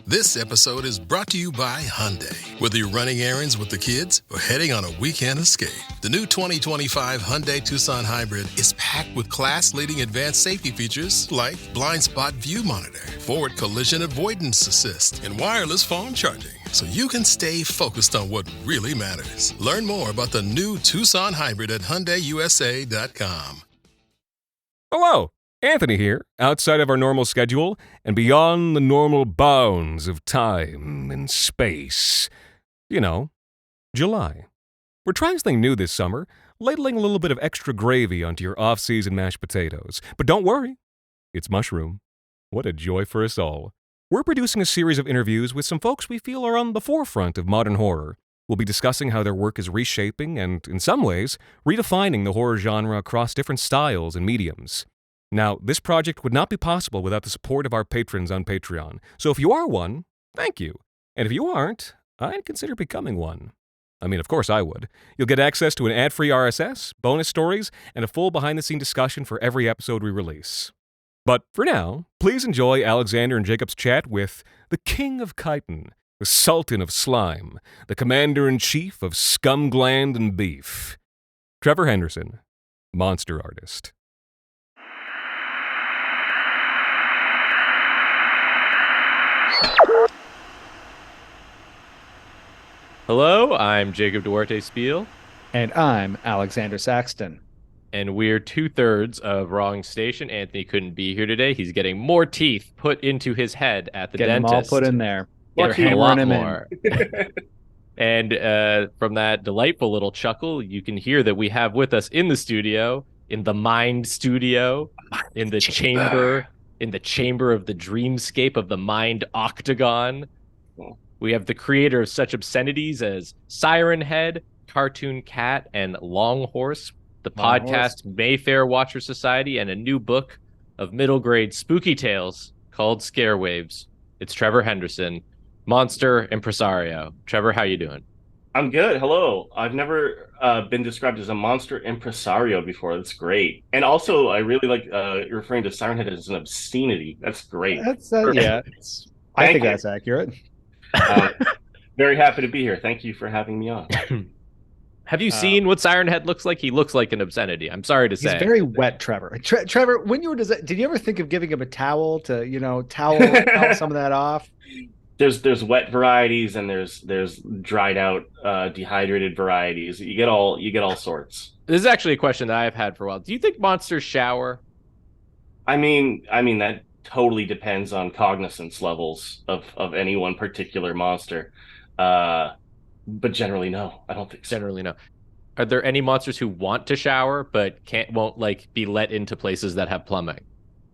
This episode is brought to you by Hyundai. Whether you're running errands with the kids or heading on a weekend escape, the new 2025 Hyundai Tucson Hybrid is packed with class-leading advanced safety features like blind spot view monitor, forward collision avoidance assist, and wireless phone charging, so you can stay focused on what really matters. Learn more about the new Tucson Hybrid at HyundaiUSA.com. Hello, Anthony here, outside of our normal schedule and beyond the normal bounds of time and space. You know, July. We're trying something new this summer, ladling a little bit of extra gravy onto your off-season mashed potatoes. But don't worry, it's mushroom. What a joy for us all. We're producing a series of interviews with some folks we feel are on the forefront of modern horror. We'll be discussing how their work is reshaping and, in some ways, redefining the horror genre across different styles and mediums. Now, this project would not be possible without the support of our patrons on Patreon. So if you are one, thank you. And if you aren't, I'd consider becoming one. I mean, of course I would. You'll get access to an ad-free RSS, bonus stories, and a full behind-the-scenes discussion for every episode we release. But for now, please enjoy Alexander and Jacob's chat with the King of Chitin, the Sultan of Slime, the Commander-in-Chief of Scum Gland and Beef, Trevor Henderson, monster artist. Hello, I'm Jacob Duarte Spiel. And I'm Alexander Saxton. And we're 2/3 of Wrong Station. Anthony couldn't be here today. He's getting more teeth put into his head at the Getting dentist. them all put in there. They're Lucky a lot more. And from that delightful little chuckle, you can hear that we have with us in the studio, in the mind studio, in the chamber, in the chamber of the dreamscape of the mind octagon. We have the creator of such obscenities as Siren Head, Cartoon Cat, and Long Horse, the podcast Mayfair Watcher Society, and a new book of middle grade spooky tales called Scare Waves. It's Trevor Henderson, monster impresario. Trevor, how you doing? I'm good. Hello. I've never been described as a monster impresario before. That's great. And also, I really like referring to Siren Head as an obscenity. That's great. That's yeah. I think that's accurate. Very happy to be here. Thank you for having me on. Have you seen what Siren Head looks like? He looks like an obscenity. I'm sorry to say. He's very wet, Trevor. Trevor, when you were did you ever think of giving him a towel to, towel some of that off? There's wet varieties and there's dried out dehydrated varieties. You get all sorts. This is actually a question that I've had for a while. Do you think monsters shower? I mean that totally depends on cognizance levels of any one particular monster. But generally, no. I don't think so. Generally, no. Are there any monsters who want to shower but won't be let into places that have plumbing?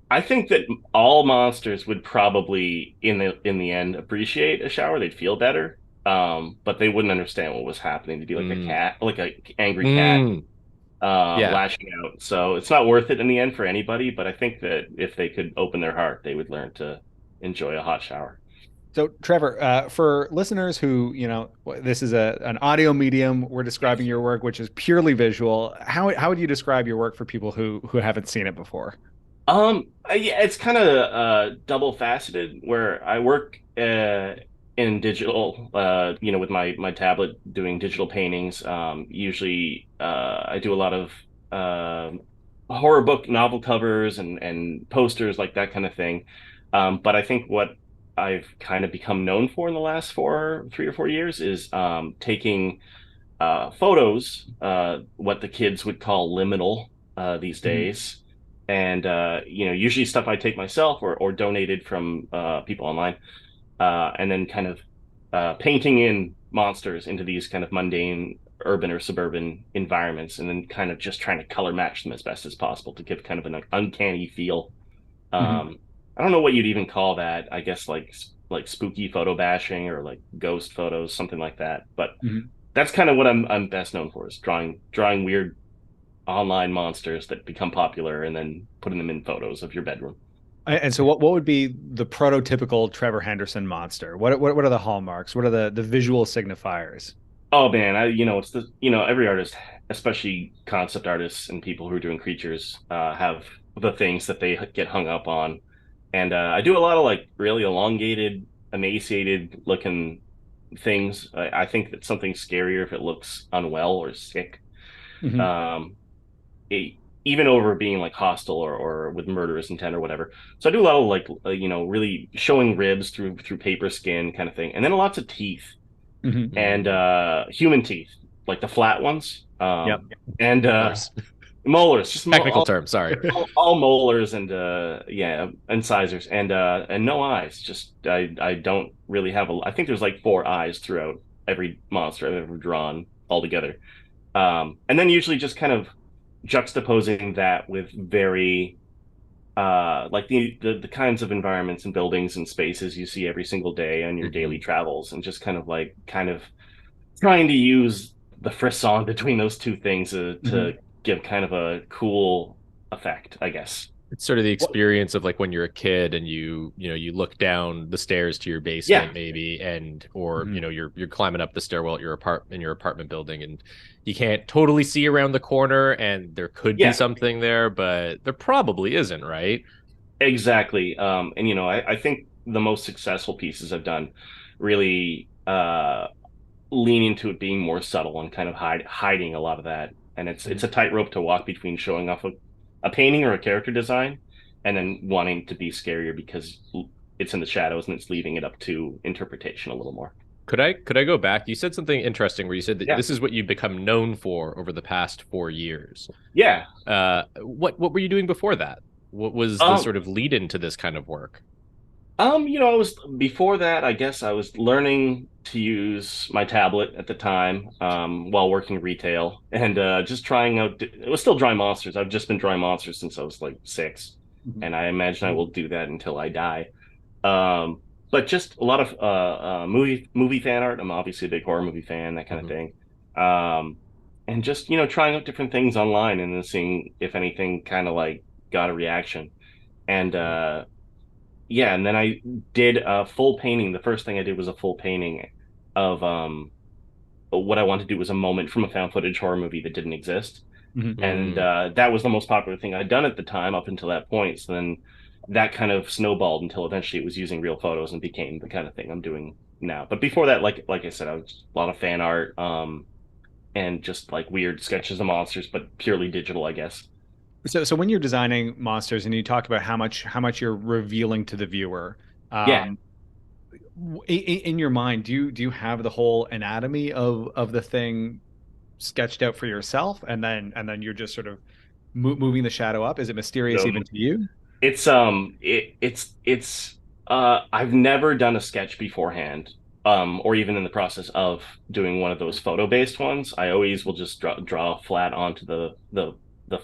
I think that all monsters would probably, in the end, appreciate a shower. They'd feel better, but they wouldn't understand what was happening. They'd be like a cat, like an angry cat, lashing out. So it's not worth it in the end for anybody. But I think that if they could open their heart, they would learn to enjoy a hot shower. So, Trevor, for listeners who, this is an audio medium, we're describing your work, which is purely visual. How would you describe your work for people who haven't seen it before? Yeah, it's kind of double faceted, where I work in digital, with my tablet doing digital paintings. Usually, I do a lot of horror book novel covers and posters, like that kind of thing. But I think what I've kind of become known for in the last 3 or 4 years is taking photos, what the kids would call liminal these days. And, usually stuff I take myself or donated from people online, and then kind of painting in monsters into these kind of mundane urban or suburban environments, and then kind of just trying to color match them as best as possible to give kind of an uncanny feel. I don't know what you'd even call that. I guess like spooky photo bashing or like ghost photos, something like that. But that's kind of what I'm best known for, is drawing weird online monsters that become popular and then putting them in photos of your bedroom. And so what would be the prototypical Trevor Henderson monster? What are the hallmarks? What are the visual signifiers? Oh man, it's every artist, especially concept artists and people who are doing creatures, have the things that they get hung up on. And I do a lot of like really elongated emaciated looking things. I think that something's scarier if it looks unwell or sick. Mhm. Um, it, even over being like hostile or with murderous intent or whatever. So I do a lot of like really showing ribs through paper skin kind of thing, and then lots of teeth Mhm. and human teeth, like the flat ones, Yep. and Molars. molars, just Technical term, sorry. all molars and yeah, incisors and no eyes. Just I don't really have a. I think there's like four eyes throughout every monster I've ever drawn altogether. And then usually just kind of juxtaposing that with very like the kinds of environments and buildings and spaces you see every single day on your daily travels, and just kind of trying to use the frisson between those two things to Mhm. give kind of a cool effect, I guess. It's sort of the What? experience of like when you're a kid and you look down the stairs to your Yeah, basement maybe, and or Mhm. you're climbing up the stairwell at your apartment building, and you can't totally see around the corner, and there could be yeah, something there, but there probably isn't, right? exactly. And I think the most successful pieces I've done really lean into it being more subtle and kind of hiding a lot of that. And it's a tightrope to walk between showing off a painting or a character design and then wanting to be scarier because it's in the shadows and it's leaving it up to interpretation a little more. Could I go back? You said something interesting where you said that Yeah. this is what you've become known for over the past 4 years. Yeah. What were you doing before that? What was the Um, sort of lead into this kind of work? I was before that, I guess I was learning to use my tablet at the time, while working retail and just trying out. It was still drawing monsters. I've just been drawing monsters since I was like 6, Mhm. and I imagine I will do that until I die. Um, but just a lot of movie fan art. I'm obviously a big horror movie fan, that kind of Mhm. thing. Um, and just trying out different things online and then seeing if anything kind of like got a reaction. And yeah, and then I did a full painting. The first thing I did was a full painting of what I wanted to do was a moment from a found footage horror movie that didn't exist. Mhm. And Mm. that was the most popular thing I'd done at the time up until that point. So then that kind of snowballed until eventually it was using real photos and became the kind of thing I'm doing now. But before that, like I said, I was a lot of fan art, and just like weird sketches of monsters, but purely digital, I guess. So when you're designing monsters and you talk about how much you're revealing to the viewer, Yeah. um, in your mind, do you have the whole anatomy of the thing sketched out for yourself, and then you're just sort of moving the shadow up? Is it mysterious No, even to you? it's I've never done a sketch beforehand, or even in the process of doing one of those photo based ones. I always will just draw flat onto the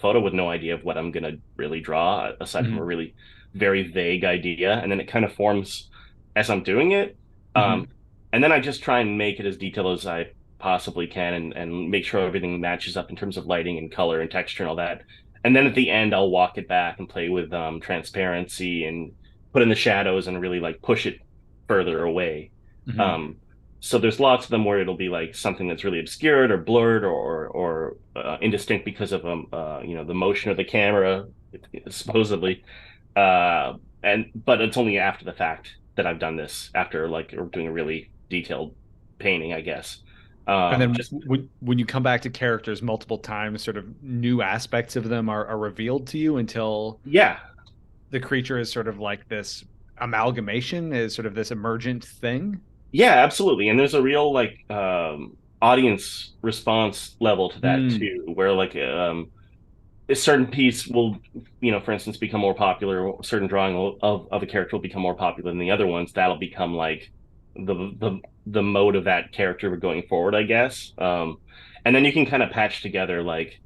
photo with no idea of what I'm gonna really draw aside from a Mhm. really very vague idea, and then it kind of forms as I'm doing it. Mhm. Um, and then I just try and make it as detailed as I possibly can, and make sure everything matches up in terms of lighting and color and texture and all that. And then at the end, I'll walk it back and play with transparency and put in the shadows and really like push it further away. Mhm. Um, so there's lots of them where it'll be like something that's really obscured or blurred or indistinct because of the motion of the camera supposedly. Uh, and but it's only after the fact that I've done this, after like doing a really detailed painting, I guess. And then Just when you come back to characters multiple times, sort of new aspects of them are revealed to you until yeah, the creature is sort of like this amalgamation, is sort of this emergent thing. yeah, absolutely. And there's a real like audience response level to that Mm. too, where like a certain piece will, for instance, become more popular, or a certain drawing of a character will become more popular than the other ones. That'll become like the mode of that character going forward, I guess. And then you can kind of patch together like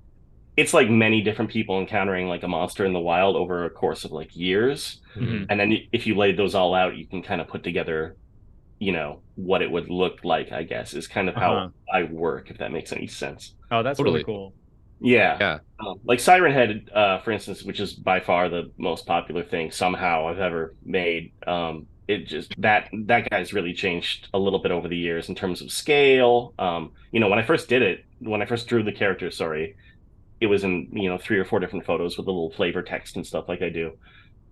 it's like many different people encountering like a monster in the wild over a course of like years. Mhm. Mhm. And then if you laid those all out, you can kind of put together what it would look like, I guess, is kind of how Uh-huh. I work, if that makes any sense. Oh, that's really Totally. cool. Yeah. Yeah. Like Siren Head, for instance, which is by far the most popular thing somehow I've ever made. It just that guy's really changed a little bit over the years in terms of scale. When I first did it, when I first drew the character, sorry, it was in, three or four different photos with a little flavor text and stuff like I do.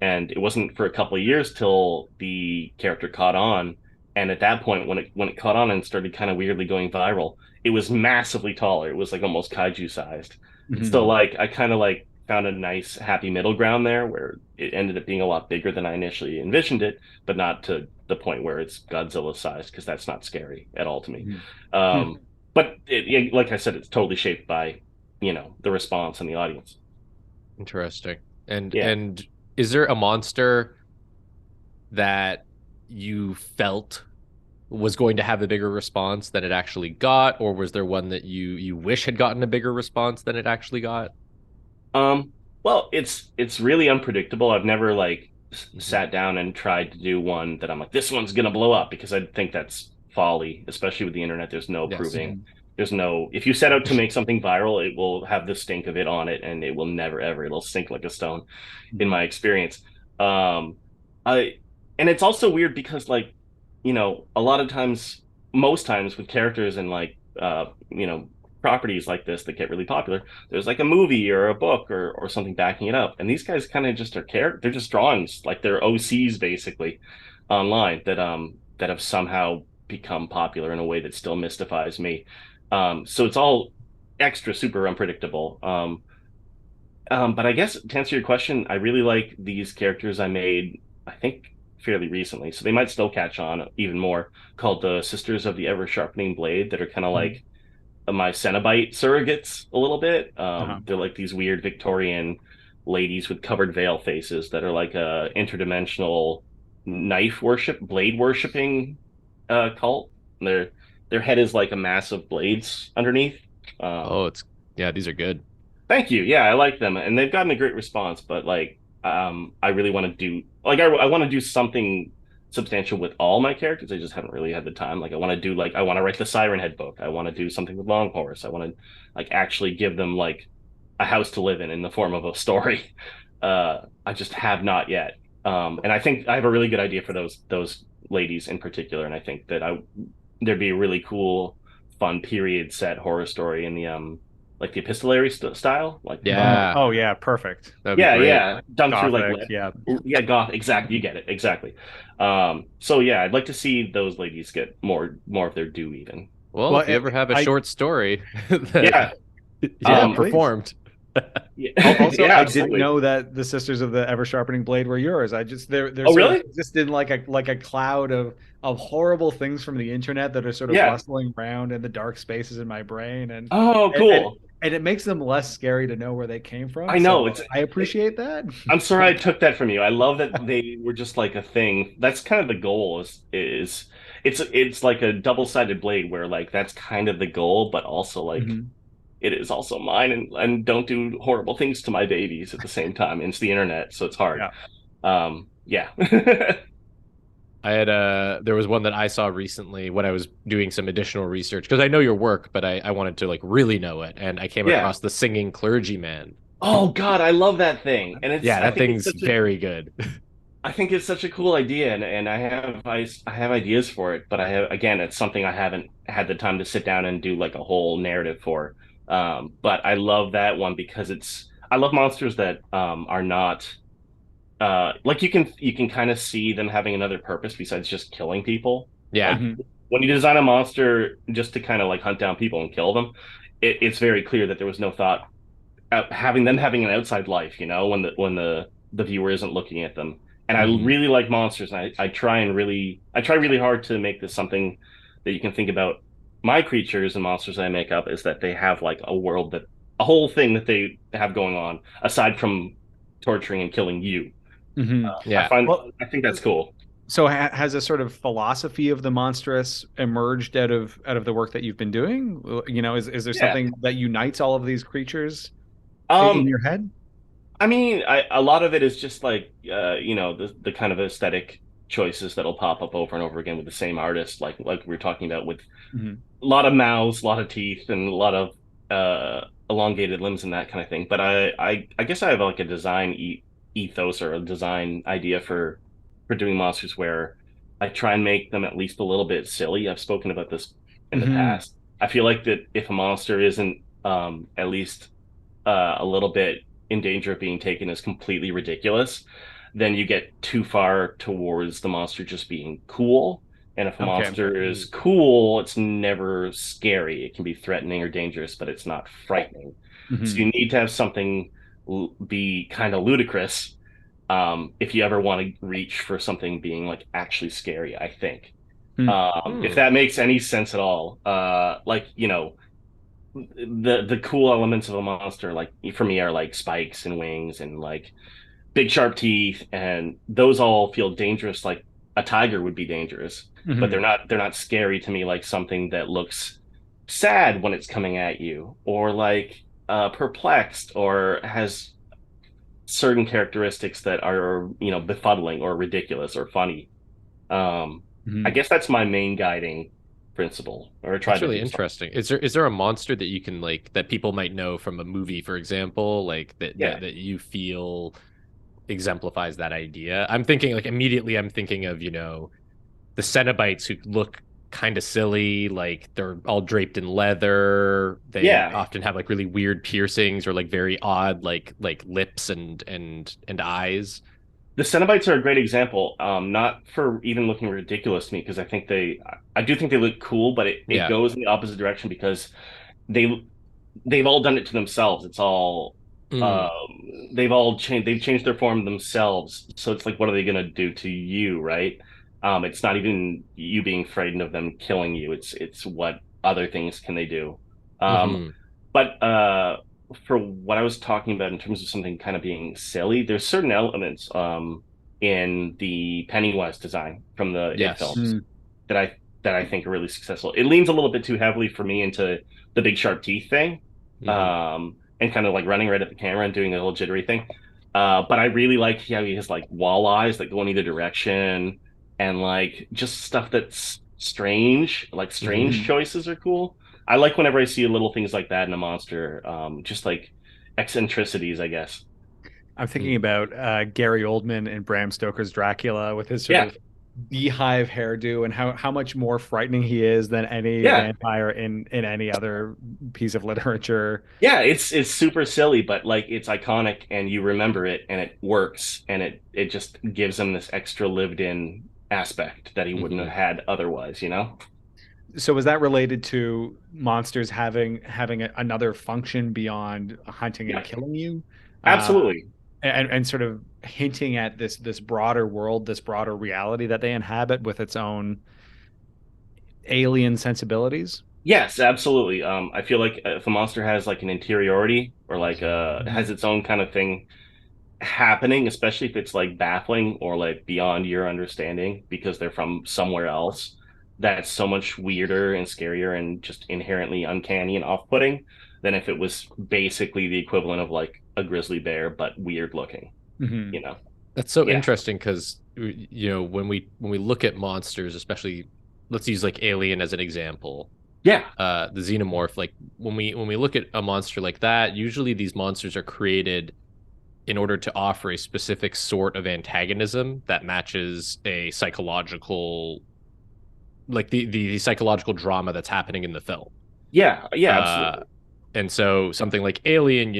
And it wasn't for a couple of years till the character caught on. And at that point, when it caught on and started kind of weirdly going viral, it was massively taller. It was like almost kaiju sized. So Mhm. like I kind of like found a nice happy middle ground there where it ended up being a lot bigger than I initially envisioned it, but not to the point where it's Godzilla sized because that's not scary at all to me. Mhm. Hmm. Um, but like I said, it's totally shaped by, the response and the audience. Interesting. And Yeah. and is there a monster that you felt was going to have a bigger response than it actually got, or was there one that you wish had gotten a bigger response than it actually got? Um, well, it's really unpredictable. I've never like Mhm. sat down and tried to do one that I'm like, this one's gonna blow up because I think that's folly, especially with the internet. There's no Yes. proving. Mhm. There's no, if you set out to make something viral, it will have the stink of it on it and it will never ever, it'll sink like a stone in Mhm. my experience. Um, I and it's also weird because like, a lot of times, most times with characters and like properties like this that get really popular, there's like a movie or a book or something backing it up. And these guys kind of just are they're just drawings, like they're OCs basically online that have somehow become popular in a way that still mystifies me. So it's all extra super unpredictable. But I guess to answer your question, I really like these characters I made, I think, fairly recently. So they might still catch on even more, called the Sisters of the Ever Sharpening Blade, that are kind of Mhm. like my Cenobite surrogates a little bit. Uh-huh. They're like these weird Victorian ladies with covered veil faces that are like a interdimensional knife worship, blade worshiping cult. Their head is like a mass of blades underneath. Um, Oh, it's yeah, these are good. Thank you. Yeah, I like them, and they've gotten a great response. But like, I really want to do like I want to do something substantial with all my characters. I just haven't really had the time. Like, I want to write the Siren Head book. I want to do something with Longhorse. I want to like actually give them like a house to live in the form of a story. I just have not yet. And I think I have a really good idea for those ladies in particular, and I think that I there'd be a really cool, fun period set horror story in the like the epistolary style, like Yeah, Oh yeah, perfect. that'd be yeah, great. yeah, done through like Gothic. Yeah. yeah, goth, exactly. You get it exactly. So yeah, I'd like to see those ladies get more of their due even. Well, Well, if you ever have a I short story that Yeah, yeah, yeah, um, please. performed. yeah, Also, yeah, I didn't absolutely. know that the Sisters of the Ever Sharpening Blade were yours. I just they're Oh, sort of really? existed in like a cloud of horrible things from the internet that are sort of Yeah. rustling around in the dark spaces in my brain, Oh, and and, cool. and it makes them less scary to know where they came from. I know. So I appreciate that. I'm sorry I took that from you. I love that they were just like a thing. That's kind of the goal is it's like a double-sided blade where like that's kind of the goal, but also like Mhm. it is also mine and don't do horrible things to my babies at the same time. And it's the internet, so it's hard. Yeah. Yeah. I had there was one that I saw recently when I was doing some additional research because I know your work, but I wanted to like really know it, and I came Yeah. across the singing clergyman. Oh God, I love that thing. And Yeah, that thing's very good. I think it's such a cool idea, and I have ideas for it, but I have again, it's something I haven't had the time to sit down and do like a whole narrative for. But I love that one because I love monsters that are not like you can kind of see them having another purpose besides just killing people. Yeah. Like Mhm. when you design a monster just to kind of like hunt down people and kill them, it's very clear that there was no thought having them having an outside life, when the viewer isn't looking at them. And I Mhm. really like monsters, and I try really hard to make this something that you can think about. My creatures and monsters I make up is that they have like a whole thing that they have going on aside from torturing and killing you. Mhm. Yeah. Well, I think that's cool. so has a sort of philosophy of the monstrous emerged out of the work that you've been doing? Is there Yeah. something that unites all of these creatures in Um, your head? I mean, a lot of it is just like the kind of aesthetic choices that'll pop up over and over again with the same artist, like we were talking about with Mhm. a lot of mouths, a lot of teeth, and a lot of elongated limbs and that kind of thing. But I guess I have like a design ethos or a design idea for doing monsters where I try and make them at least a little bit silly. I've spoken about this in the Mhm. past. I feel like that if a monster isn't at least a little bit in danger of being taken as completely ridiculous, then you get too far towards the monster just being cool. And if a Okay. monster is cool, it's never scary. It can be threatening or dangerous, but it's not frightening. So Mhm. you need to have something be kind of ludicrous, if you ever want to reach for something being like actually scary, I think. If Hmm. that makes any sense at all. Like, the cool elements of a monster, like for me, are like spikes and wings and like big sharp teeth, and those all feel dangerous, like a tiger would be dangerous, but Mhm. they're not scary to me like something that looks sad when it's coming at you, or like perplexed, or has certain characteristics that are, befuddling or ridiculous or funny. I Mhm. guess that's my main guiding principle, or try That's to really do something. interesting. Is there a monster that you can like that people might know from a movie, for example, like that Yeah. that you feel exemplifies that idea? I'm thinking like immediately I'm thinking of, the Cenobites who look kind of silly, like they're all draped in leather. They Yeah. often have like really weird piercings or like very odd like lips and eyes. The Cenobites are a great example, not for even looking ridiculous to me, because I do think they look cool, but it Yeah. goes in the opposite direction because they they've all done it to themselves. It's all Mm. they've changed their form themselves. So it's like, what are they gonna do to you, right? It's not even you being frightened of them killing you. It's what other things can they do? Um, Hmm. but for what I was talking about in terms of something kind of being silly, there's certain elements in the Pennywise design from the It Yes. films Mhm. that I think are really successful. It leans a little bit too heavily for me into the big sharp teeth thing, Hmm. and kind of like running right at the camera and doing a little jittery thing. But I really like how he has like wall eyes that go in either direction, and like just stuff that's strange. Like Hmm. strange Mhm. choices are cool. I like whenever I see little things like that in a monster, just like eccentricities, I guess. I'm thinking about Gary Oldman and Bram Stoker's Dracula with his sort Yeah, of beehive hairdo, and how much more frightening he is than any yeah, vampire in any other piece of literature. yeah. It's super silly, but like it's iconic, and you remember it, and it works, and it just gives him this extra lived in aspect that he wouldn't have Hmm. had otherwise, you know? So is that related to monsters having another function beyond hunting and Yeah, killing you? Uh, absolutely. and sort of hinting at this broader world, this broader reality that they inhabit with its own alien sensibilities. Yes, absolutely. I feel like if a monster has like an interiority, or like has Mhm. its own kind of thing happening, especially if it's like baffling or like beyond your understanding because they're from somewhere else, that's so much weirder and scarier and just inherently uncanny and off-putting than if it was basically the equivalent of like a grizzly bear but weird looking, Mhm. you know? That's so Yeah. interesting because when we look at monsters, especially let's use like Alien as an example, Yeah. the xenomorph, like when we look at a monster like that, usually these monsters are created in order to offer a specific sort of antagonism that matches a psychological like the psychological drama that's happening in the film. Yeah. Yeah, Uh absolutely. and so something like Alien,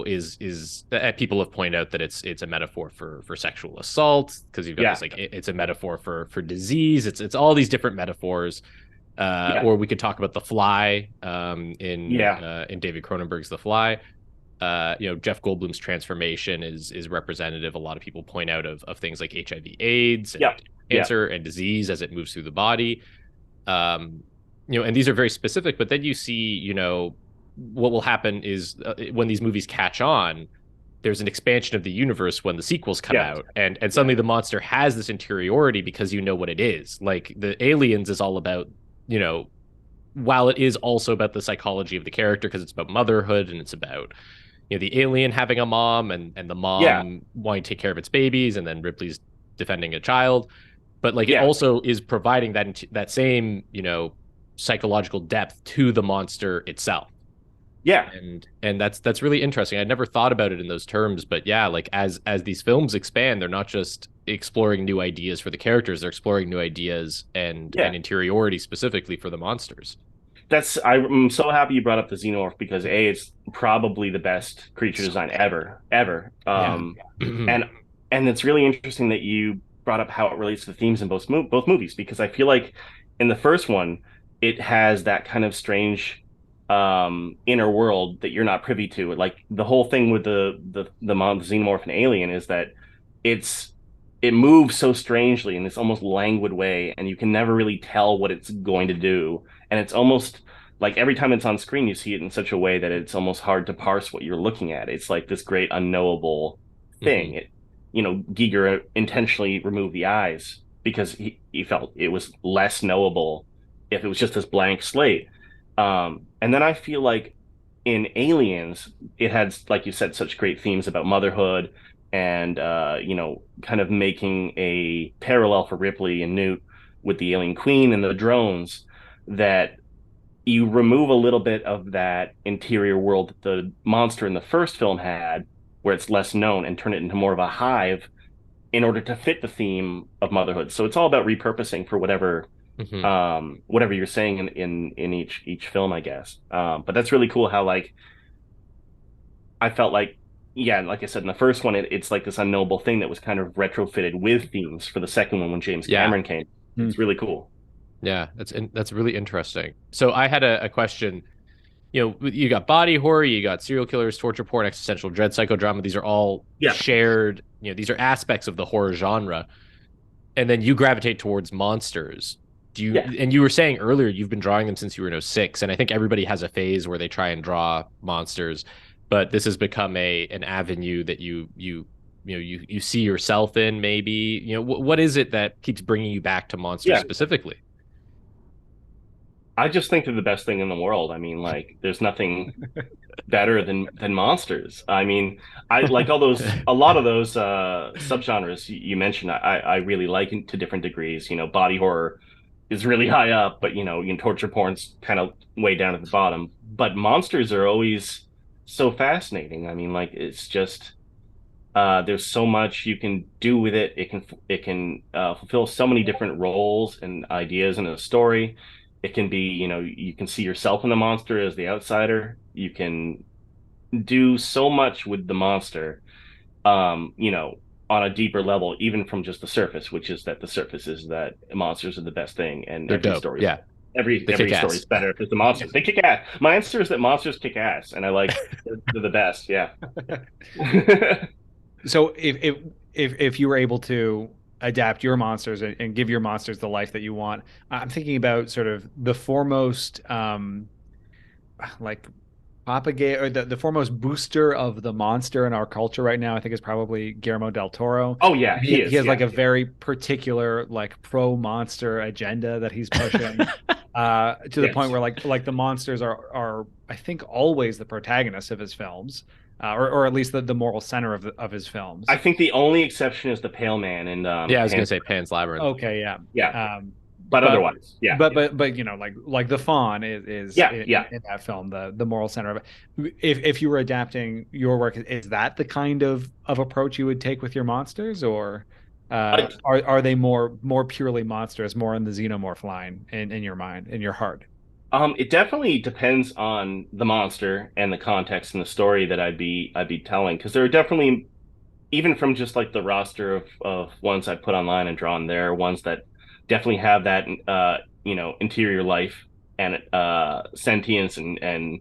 is people have pointed out that it's a metaphor for sexual assault because you've got Yeah. this like it's a metaphor for disease. It's all these different metaphors. Yeah. Or we could talk about The Fly, Yeah. in David Cronenberg's The Fly. Jeff Goldblum's transformation is representative. A lot of people point out of things like HIV/AIDS and Yeah. Yeah. cancer and disease as it moves through the body. Um, and these are very specific. But then you see, what will happen is when these movies catch on, there's an expansion of the universe when the sequels come Yeah. out, and Yeah. suddenly the monster has this interiority because you know what it is. Like the Aliens is all about, you know, while it is also about the psychology of the character because it's about motherhood and it's about the alien having a mom and the Yeah. mom wanting to take care of its babies and then Ripley's defending a child, but like it Yeah. also is providing that same psychological depth to the monster itself. Yeah. And that's really interesting. I'd never thought about it in those terms, but yeah, like as these films expand, they're not just exploring new ideas for the characters, they're exploring new ideas and Yeah. interiority specifically for the monsters. I'm so happy you brought up the xenomorph because A, it's probably the best creature So design good. ever, ever. Yeah. And and it's really interesting that you brought up how it relates to the themes in both movies, because I feel like in the first one it has that kind of strange inner world that you're not privy to. Like the whole thing with the xenomorph and alien is that it's it moves so strangely in this almost languid way, and you can never really tell what it's going to do. And it's almost like every time it's on screen, you see it in such a way that it's almost hard to parse what you're looking at. It's like this great unknowable thing. Giger intentionally removed the eyes because he felt it was less knowable if it was just this blank slate. And then I feel like in Aliens, it had, like you said, such great themes about motherhood and kind of making a parallel for Ripley and Newt with the Alien Queen and the drones, that you remove a little bit of that interior world that the monster in the first film had, where it's less known, and turn it into more of a hive in order to fit the theme of motherhood. So it's all about repurposing for whatever you're saying in each film, I guess. But that's really cool how, like, I felt like, yeah, like I said in the first one, it's like this unknowable thing that was kind of retrofitted with themes for the second one when James Cameron came. It's really cool. Yeah, that's really interesting. So I had a question. You got body horror, you got serial killers, torture porn, existential dread, psychodrama. These are all shared. These are aspects of the horror genre, and then you gravitate towards monsters. And you were saying earlier you've been drawing them since you were in '06, and I think everybody has a phase where they try and draw monsters, but this has become an avenue that you see yourself in. Maybe what is it that keeps bringing you back to monsters specifically? I just think they're the best thing in the world. I mean, like, there's nothing better than monsters. I mean, I like a lot of those subgenres you mentioned. I really like to different degrees. Body horror is really high up, but torture porn's kind of way down at the bottom. But monsters are always so fascinating. I mean, like, it's just there's so much you can do with it. It can fulfill so many different roles and ideas in a story. It can be, you can see yourself in the monster as the outsider. You can do so much with the monster, on a deeper level, even from just the surface, which is that the surface is that monsters are the best thing, and They're every dope. story, Yeah, every story is better because the monsters they kick ass. My answer is that monsters kick ass, and I like they're the best. Yeah. So if you were able to adapt your monsters and give your monsters the life that you want, I'm thinking about sort of the foremost like propagate or the foremost booster of the monster in our culture right now, I think, is probably Guillermo del Toro. Oh yeah, he has like a very particular like pro monster agenda that he's pushing to the point where like the monsters are I think always the protagonists of his films. Or at least the moral center of his films. I think the only exception is the Pale Man and I was gonna say Pan's Labyrinth. Okay, yeah, yeah. But otherwise, yeah. But like the fawn is in that film the moral center of it. If you were adapting your work, is that the kind of approach you would take with your monsters, or are they more purely monsters, more in the xenomorph line in your mind, in your heart? It definitely depends on the monster and the context and the story that I'd be telling, because there are definitely, even from just like the roster of ones I put online and drawn, there are ones that definitely have that interior life and sentience and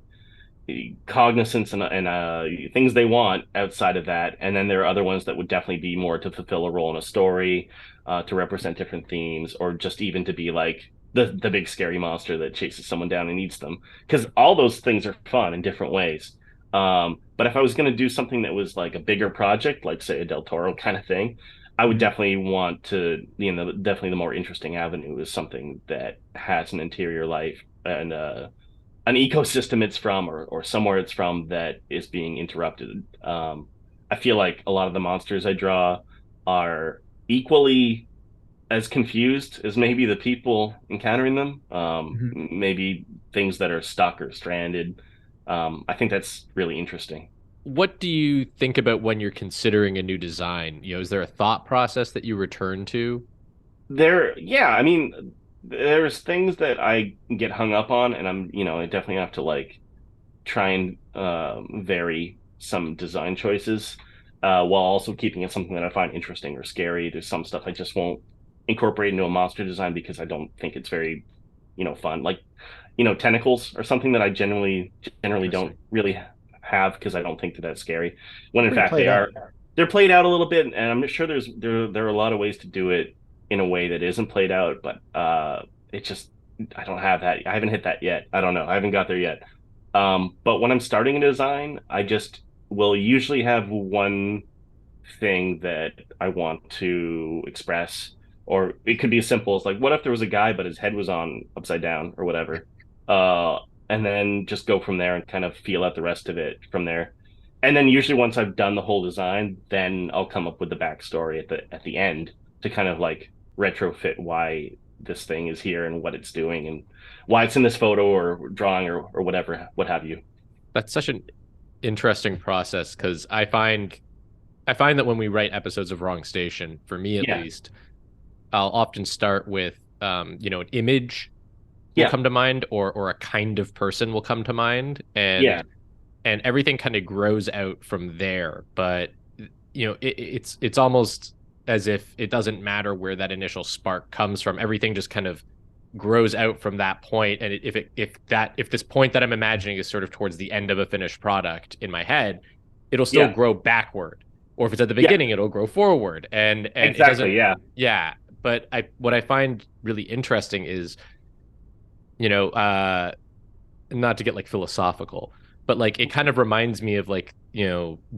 cognizance and things they want outside of that. And then there are other ones that would definitely be more to fulfill a role in a story, to represent different themes, or just even to be like the big scary monster that chases someone down and eats them. Because all those things are fun in different ways. But if I was going to do something that was like a bigger project, like say a Del Toro kind of thing, I would definitely want to, definitely the more interesting avenue is something that has an interior life and an ecosystem it's from, or somewhere it's from that is being interrupted. I feel like a lot of the monsters I draw are equally as confused as maybe the people encountering them. Maybe things that are stuck or stranded. I think that's really interesting. What do you think about when you're considering a new design? Is there a thought process that you return to? I mean, there's things that I get hung up on, and I definitely have to like try and vary some design choices. while also keeping it something that I find interesting or scary. There's some stuff I just won't incorporate into a monster design because I don't think it's very, fun. Like, tentacles or something that I generally don't Interesting. really have because I don't think that that's scary. When in Pretty fact played they out. are. They're played out a little bit, and I'm sure there are a lot of ways to do it in a way that isn't played out, but it just I don't have that. I haven't hit that yet. I don't know. I haven't got there yet. But when I'm starting a design, I just will usually have one thing that I want to express, or it could be as simple as like, what if there was a guy but his head was on upside down or whatever, uh, and then just go from there and kind of feel out the rest of it from there. And then usually once I've done the whole design, then I'll come up with the backstory at the end to kind of like retrofit why this thing is here and what it's doing and why it's in this photo or drawing or whatever, what have you. That's such an interesting process because I find that when we write episodes of Wrong Station, for me at Yeah, least, I'll often start with an image will yeah, come to mind, or a kind of person will come to mind, yeah, and everything kind of grows out from there. But it's almost as if it doesn't matter where that initial spark comes from. Everything just kind of grows out from that point. And if this point that I'm imagining is sort of towards the end of a finished product in my head, it'll still yeah, grow backward. Or if it's at the yeah, beginning, it'll grow forward. And it doesn't. exactly. Yeah, Yeah. But what I find really interesting is, you know, not to get like philosophical, but like it kind of reminds me of like,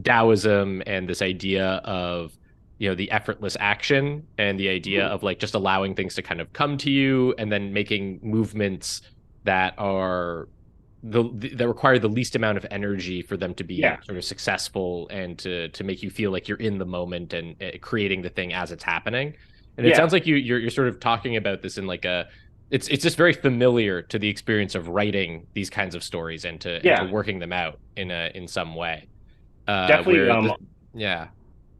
Taoism and this idea of, the effortless action and the idea of like just allowing things to kind of come to you and then making movements that are that require the least amount of energy for them to be yeah, sort of successful and to make you feel like you're in the moment and creating the thing as it's happening. And it yeah, sounds like you're sort of talking about this in like a it's just very familiar to the experience of writing these kinds of stories and to yeah. working them out in some way. Definitely. Where the Yeah.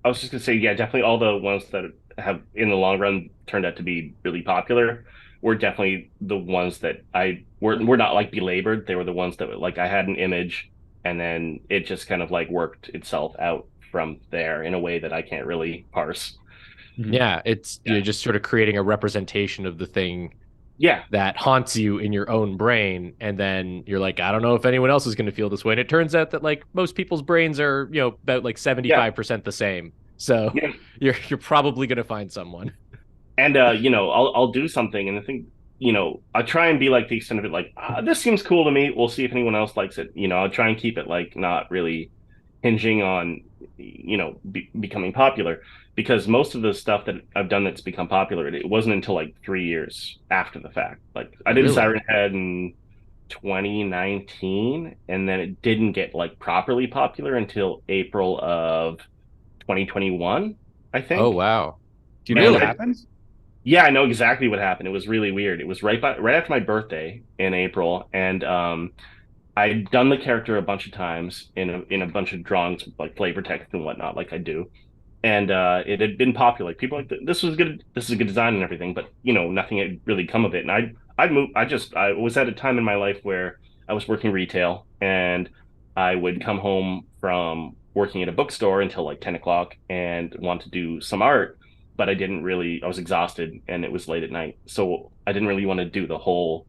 I was just gonna say, yeah, definitely all the ones that have in the long run turned out to be really popular were definitely the ones that I were not like belabored. They were the ones that like I had an image and then it just kind of like worked itself out from there in a way that I can't really parse. Mhm. Yeah, it's Yeah. you're just sort of creating a representation of the thing Yeah. that haunts you in your own brain, and then you're like, I don't know if anyone else is going to feel this way. And it turns out that like most people's brains are, about like Yeah. 75% the same. So Yeah. you're probably going to find someone. And I'll do something and I think, I try and be like the extent of it like, this seems cool to me. We'll see if anyone else likes it. I'll try and keep it like not really hinging on becoming popular because most of the stuff that I've done that's become popular it wasn't until like 3 years after the fact. Like I did Really? Siren Head in 2019 and then it didn't get like properly popular until April of 2021, I Oh, think. wow. Do you know And what Really? happened? yeah, I know exactly what happened. It was really weird. It was right after my birthday in April, and I'd done the character a bunch of times in a bunch of drawings, like flavor text and whatnot, like I do. And it had been popular. Like people like this was good. This is a good design and everything, but nothing had really come of it. And I'd moved. I was at a time in my life where I was working retail, and I would come home from working at a bookstore until like 10 o'clock and want to do some art, but I didn't really. I was exhausted, and it was late at night, so I didn't really want to do the whole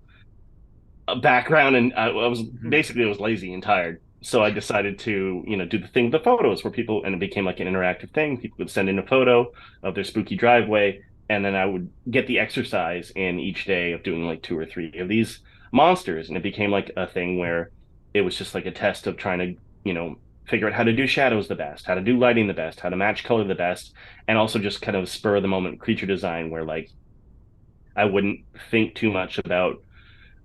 background, and I was Mhm. basically I was lazy and tired. So I decided to, do the thing with the photos where people, and it became like an interactive thing. People would send in a photo of their spooky driveway, and then I would get the exercise in each day of doing like two or three of these monsters, and it became like a thing where it was just like a test of trying to, figure out how to do shadows the best, how to do lighting the best, how to match color the best, and also just kind of spur of the moment creature design where like I wouldn't think too much about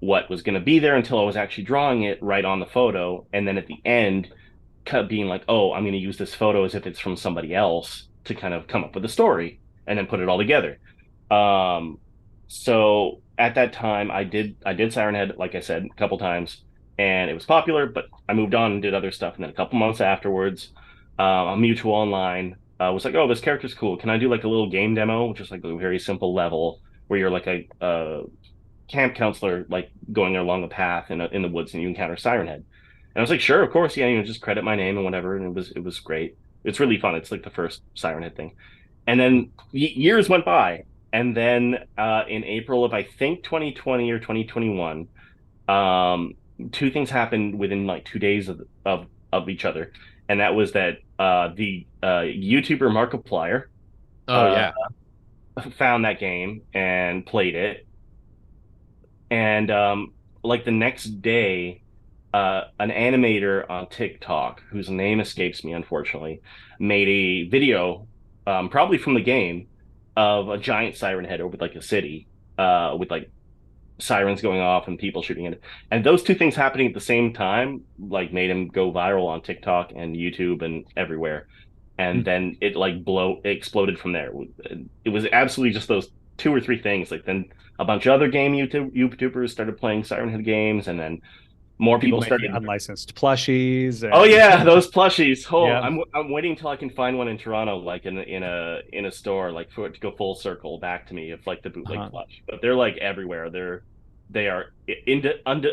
what was going to be there until I was actually drawing it right on the photo. And then at the end, being like, oh, I'm going to use this photo as if it's from somebody else to kind of come up with a story and then put it all together. Um, so at that time, I did Siren Head, like I said, a couple times, and it was popular. But I moved on and did other stuff. And then a couple months afterwards, a mutual online was like, oh, this character's cool. Can I do like a little game demo, just like a very simple level where you're like a camp counselor like going along a path in the woods and you encounter Siren Head. And I was like, sure, of course, yeah, just credit my name and whatever, and it was great. It's really fun. It's like the first Siren Head thing. And then years went by, and then in April of I think 2020 or 2021, um, two things happened within like 2 days of each other, and that was that the YouTuber Markiplier Oh uh, yeah. found that game and played it, and like the next day, an animator on TikTok, whose name escapes me unfortunately, made a video, probably from the game, of a giant siren head over like a city, with like sirens going off and people shooting it. And those two things happening at the same time, like, made him go viral on TikTok and YouTube and everywhere. And then it like it exploded from there. It was absolutely just those two or three things. Like, then a bunch of other game YouTubers started playing Siren Head games, and then more People people making started. unlicensed plushies. Oh And yeah, those plushies. Oh, yeah. I'm waiting till I can find one in Toronto, like in a store, like for it to go full circle back to me of like the bootleg plush. But they're like everywhere. They are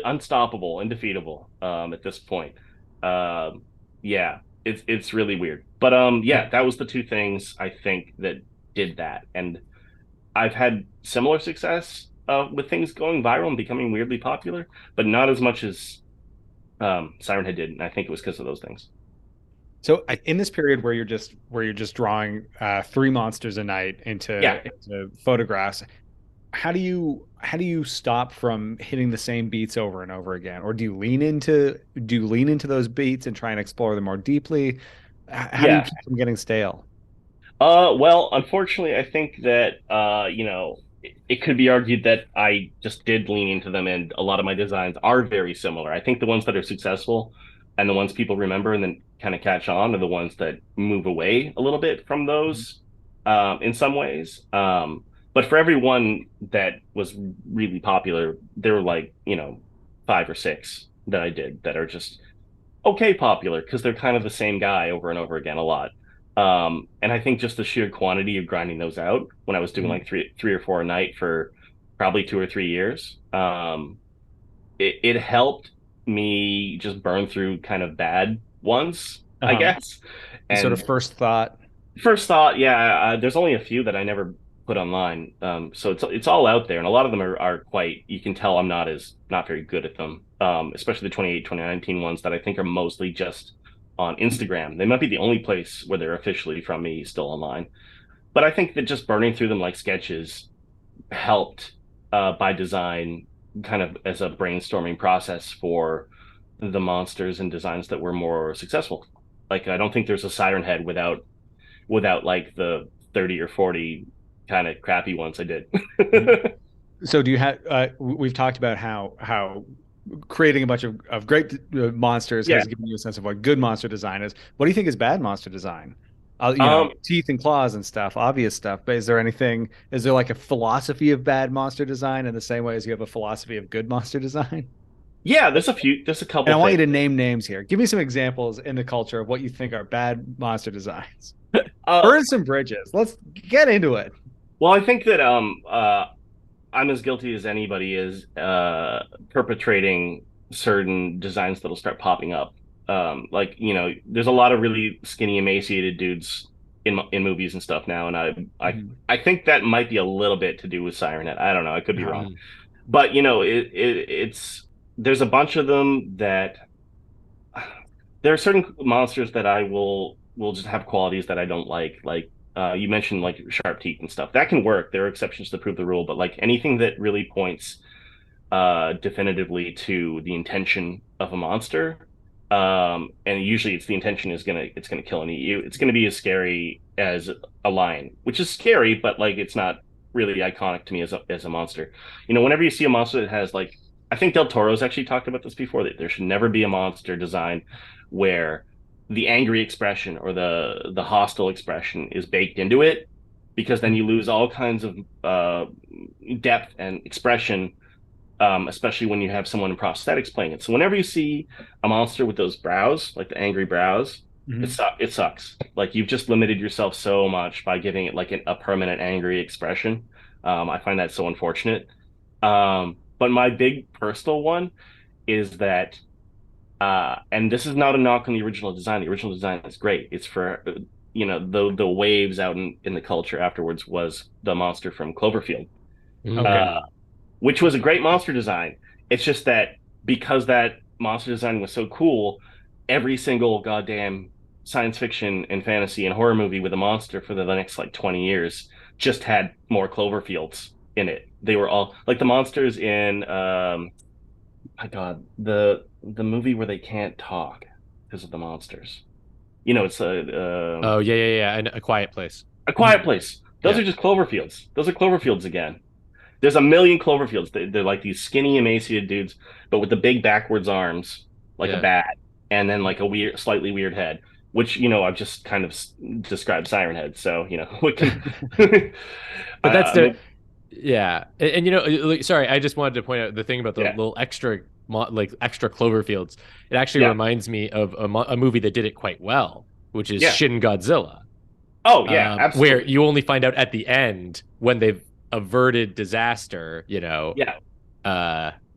unstoppable, indefeatable. At this point. Yeah, it's really weird. But yeah, that was the two things I think that did that, and I've had similar success with things going viral and becoming weirdly popular, but not as much as Siren Head did, and I think it was because of those things. So in this period where you're just drawing three monsters a night Yeah, into photographs, how do you stop from hitting the same beats over and over again, or do you lean into those beats and try and explore them more deeply? How do you yeah. keep them getting stale? Well, unfortunately, I think that it could be argued that I just did lean into them, and a lot of my designs are very similar. I think the ones that are successful and the ones people remember and then kind of catch on are the ones that move away a little bit from those, in some ways. But for every one that was really popular, there were like, five or six that I did that are just okay popular because they're kind of the same guy over and over again a lot. And I think just the sheer quantity of grinding those out when I was doing like three or four a night for probably 2 or 3 years, it helped me just burn through kind of bad ones, I guess. Sort of And first thought. first thought, yeah, there's only a few that I never put online. So it's all out there, and a lot of them are quite. You can tell I'm not very good at them. Especially the 2019 ones that I think are mostly just on Instagram. They might be the only place where they're officially from me still online. But I think that just burning through them like sketches helped, by design, kind of as a brainstorming process for the monsters and designs that were more successful. Like, I don't think there's a Siren Head without like the 30 or 40 kind of crappy ones I did. So do you have we've talked about how creating a bunch of great monsters Yeah. has given you a sense of what good monster design is. What do you think is bad monster design? Um, Teeth and claws and stuff, obvious stuff. But is there like a philosophy of bad monster design in the same way as you have a philosophy of good monster design? yeah, there's a And couple I want you things. to name names here. Give me some examples in the culture of what you think are bad monster designs. Uh, Burn some bridges. Let's get into it. well, I think that I'm as guilty as anybody is, perpetrating certain designs that'll start popping up. Like, there's a lot of really skinny, emaciated dudes in movies and stuff now, and I think that might be a little bit to do with Siren Head. I don't know. I could be wrong, but it's there's a bunch of them that there are certain monsters that I will just have qualities that I don't like. Like, you mentioned like sharp teeth and stuff. That can work. There are exceptions to prove the rule, but like anything that really points definitively to the intention of a monster, and usually it's the intention is gonna kill and eat you. It's gonna be as scary as a lion, which is scary, but like it's not really iconic to me as a monster. Whenever you see a monster that has like, I think Del Toro's actually talked about this before, that there should never be a monster design where the angry expression or the hostile expression is baked into it, because then you lose all kinds of depth and expression, especially when you have someone in prosthetics playing it. So whenever you see a monster with those brows, like the angry brows, it sucks. Like, you've just limited yourself so much by giving it like a permanent angry expression. I find that so unfortunate. But my big personal one is that And this is not a knock on the original design. The original design is great. It's for the waves out in the culture afterwards was the monster from Cloverfield, Okay. Mm. which was a great monster design. It's just that because that monster design was so cool, every single goddamn science fiction and fantasy and horror movie with a monster for the next like 20 years just had more Cloverfields in it. They were all like the monsters in my God, the movie where they can't talk because of the monsters. It's Oh yeah. And A Quiet Place. a quiet place. Those Yeah. are just Cloverfields. Those are Cloverfields again. There's a million Cloverfields. They're like these skinny, emaciated dudes, but with the big backwards arms, like a Yeah. bat, and then like a weird, slightly weird head. Which I've just kind of described Siren Head. So we can. But that's uh, yeah. And sorry, I just wanted to point out the thing about the yeah, little extra extra Cloverfields. It actually yeah, reminds me of a movie that did it quite well, which is yeah. Shin Godzilla. Oh yeah, Where absolutely. you only find out at the end when they've averted disaster, Yeah,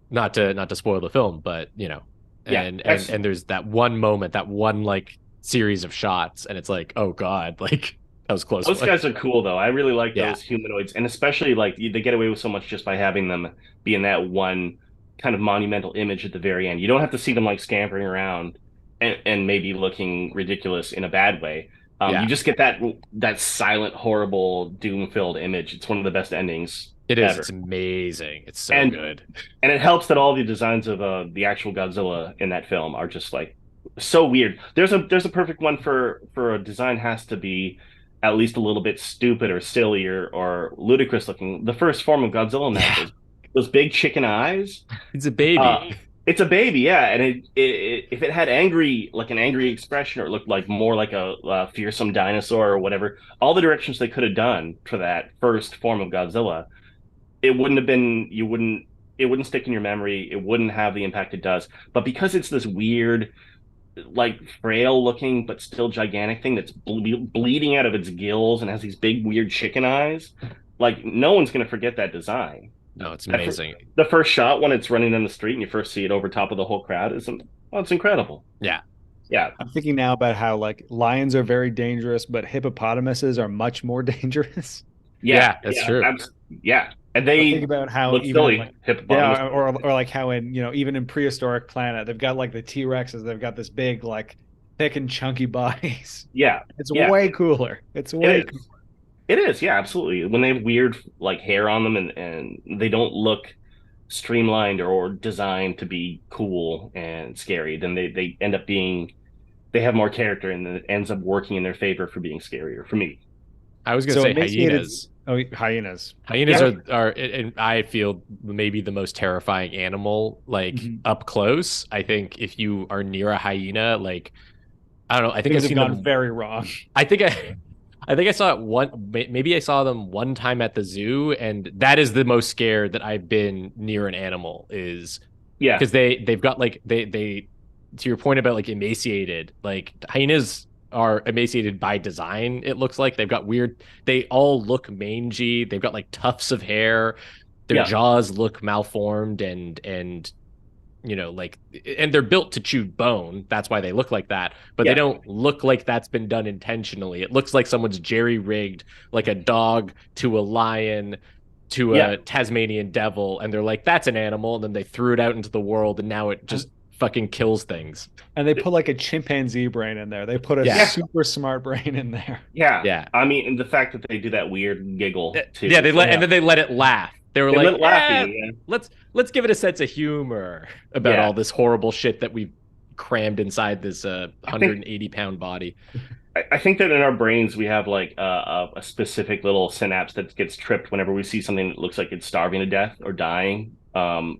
not to spoil the film, but yeah. and there's that one moment, that one like series of shots, and it's like, oh God, like that was close. Those guys are cool though. I really like Yeah, those humanoids, and especially like they get away with so much just by having them be in that one kind of monumental image at the very end. You don't have to see them like scampering around and maybe looking ridiculous in a bad way. You yeah, just get that silent, horrible, doom-filled image. It's one of the best endings it is. ever. It's amazing. It's so And good. and it helps that all the designs of the actual Godzilla in that film are just like so weird. There's a perfect one for a design has to be at least a little bit stupid or silly or ludicrous looking. The first form of Godzilla in that, Yeah, those big chicken eyes. it's a Uh, baby. it's a baby, yeah, and if it had an angry expression or it looked like more like a fearsome dinosaur or whatever, all the directions they could have done for that first form of Godzilla, it wouldn't have been it wouldn't stick in your memory. It wouldn't have the impact it does. But because it's this weird, like frail looking but still gigantic thing that's bleeding out of its gills and has these big weird chicken eyes, like no one's gonna forget that design. No, it's That amazing. the first shot when it's running down the street and you first see it over top of the whole crowd it's incredible. Yeah. Yeah, I'm thinking now about how like lions are very dangerous, but hippopotamuses are much more dangerous. yeah, That's true. yeah. And But think they about how look even in, silly, like hippopotamus. yeah, or like how in even in prehistoric planet they've got like the T-Rexes, they've got this big like thick and chunky bodies. Yeah, It's yeah, way cooler. It's it way is. It is, yeah, absolutely. When they have weird like hair on them and they don't look streamlined or designed to be cool and scary, then they end up being they have more character and it ends up working in their favor for being scarier for me. I was gonna So say emaciated. hyenas. Oh, hyenas. Hyenas Yeah, are, and I feel maybe the most terrifying animal, like Mhm. up close. I think if you are near a hyena, like I don't know, I think I've Things have seen gone them. very wrong. I think I, I think I saw it maybe I saw them one time at the zoo, and that is the most scared that I've been near an animal is yeah, because they've got like they to your point about like emaciated, like hyenas are emaciated by design. It looks like they've got weird. They all look mangy. They've got like tufts of hair. Their yeah, jaws look malformed and like, and they're built to chew bone. That's why they look like that. But they yeah, don't look like that's been done intentionally. It looks like someone's jerry rigged like a dog to a lion to yeah. a Tasmanian devil, and they're like, that's an animal, and then they threw it out into the world, and now it just fucking kills things. And they put like a chimpanzee brain in there. They put a Yeah. super smart brain in there. Yeah. Yeah. I mean, and the fact that they do that weird giggle too. Yeah, and then they let it laugh. They were They like, let it laugh, yeah. let's give it a sense of humor about Yeah. all this horrible shit that we've crammed inside this I think 180-pound body. I think that in our brains we have like a specific little synapse that gets tripped whenever we see something that looks like it's starving to death or dying,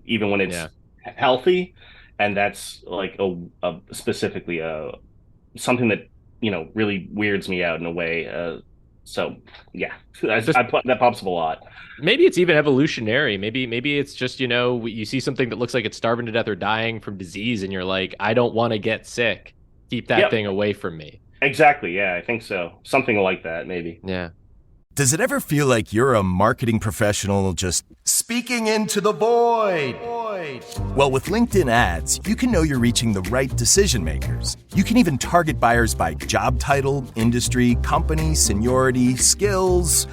even when it's Yeah. healthy, and that's like a specifically something that really weirds me out in a way. So yeah, Just that pops up a lot. maybe it's even evolutionary. Maybe it's just, you see something that looks like it's starving to death or dying from disease, and you're like, I don't want to get sick. Keep that Yep, thing away from me. exactly. Yeah, I think so. Something like that, maybe. Yeah. Does it ever feel like you're a marketing professional just speaking into the void? Well, with LinkedIn ads, you can know you're reaching the right decision makers. You can even target buyers by job title, industry, company, seniority, skills.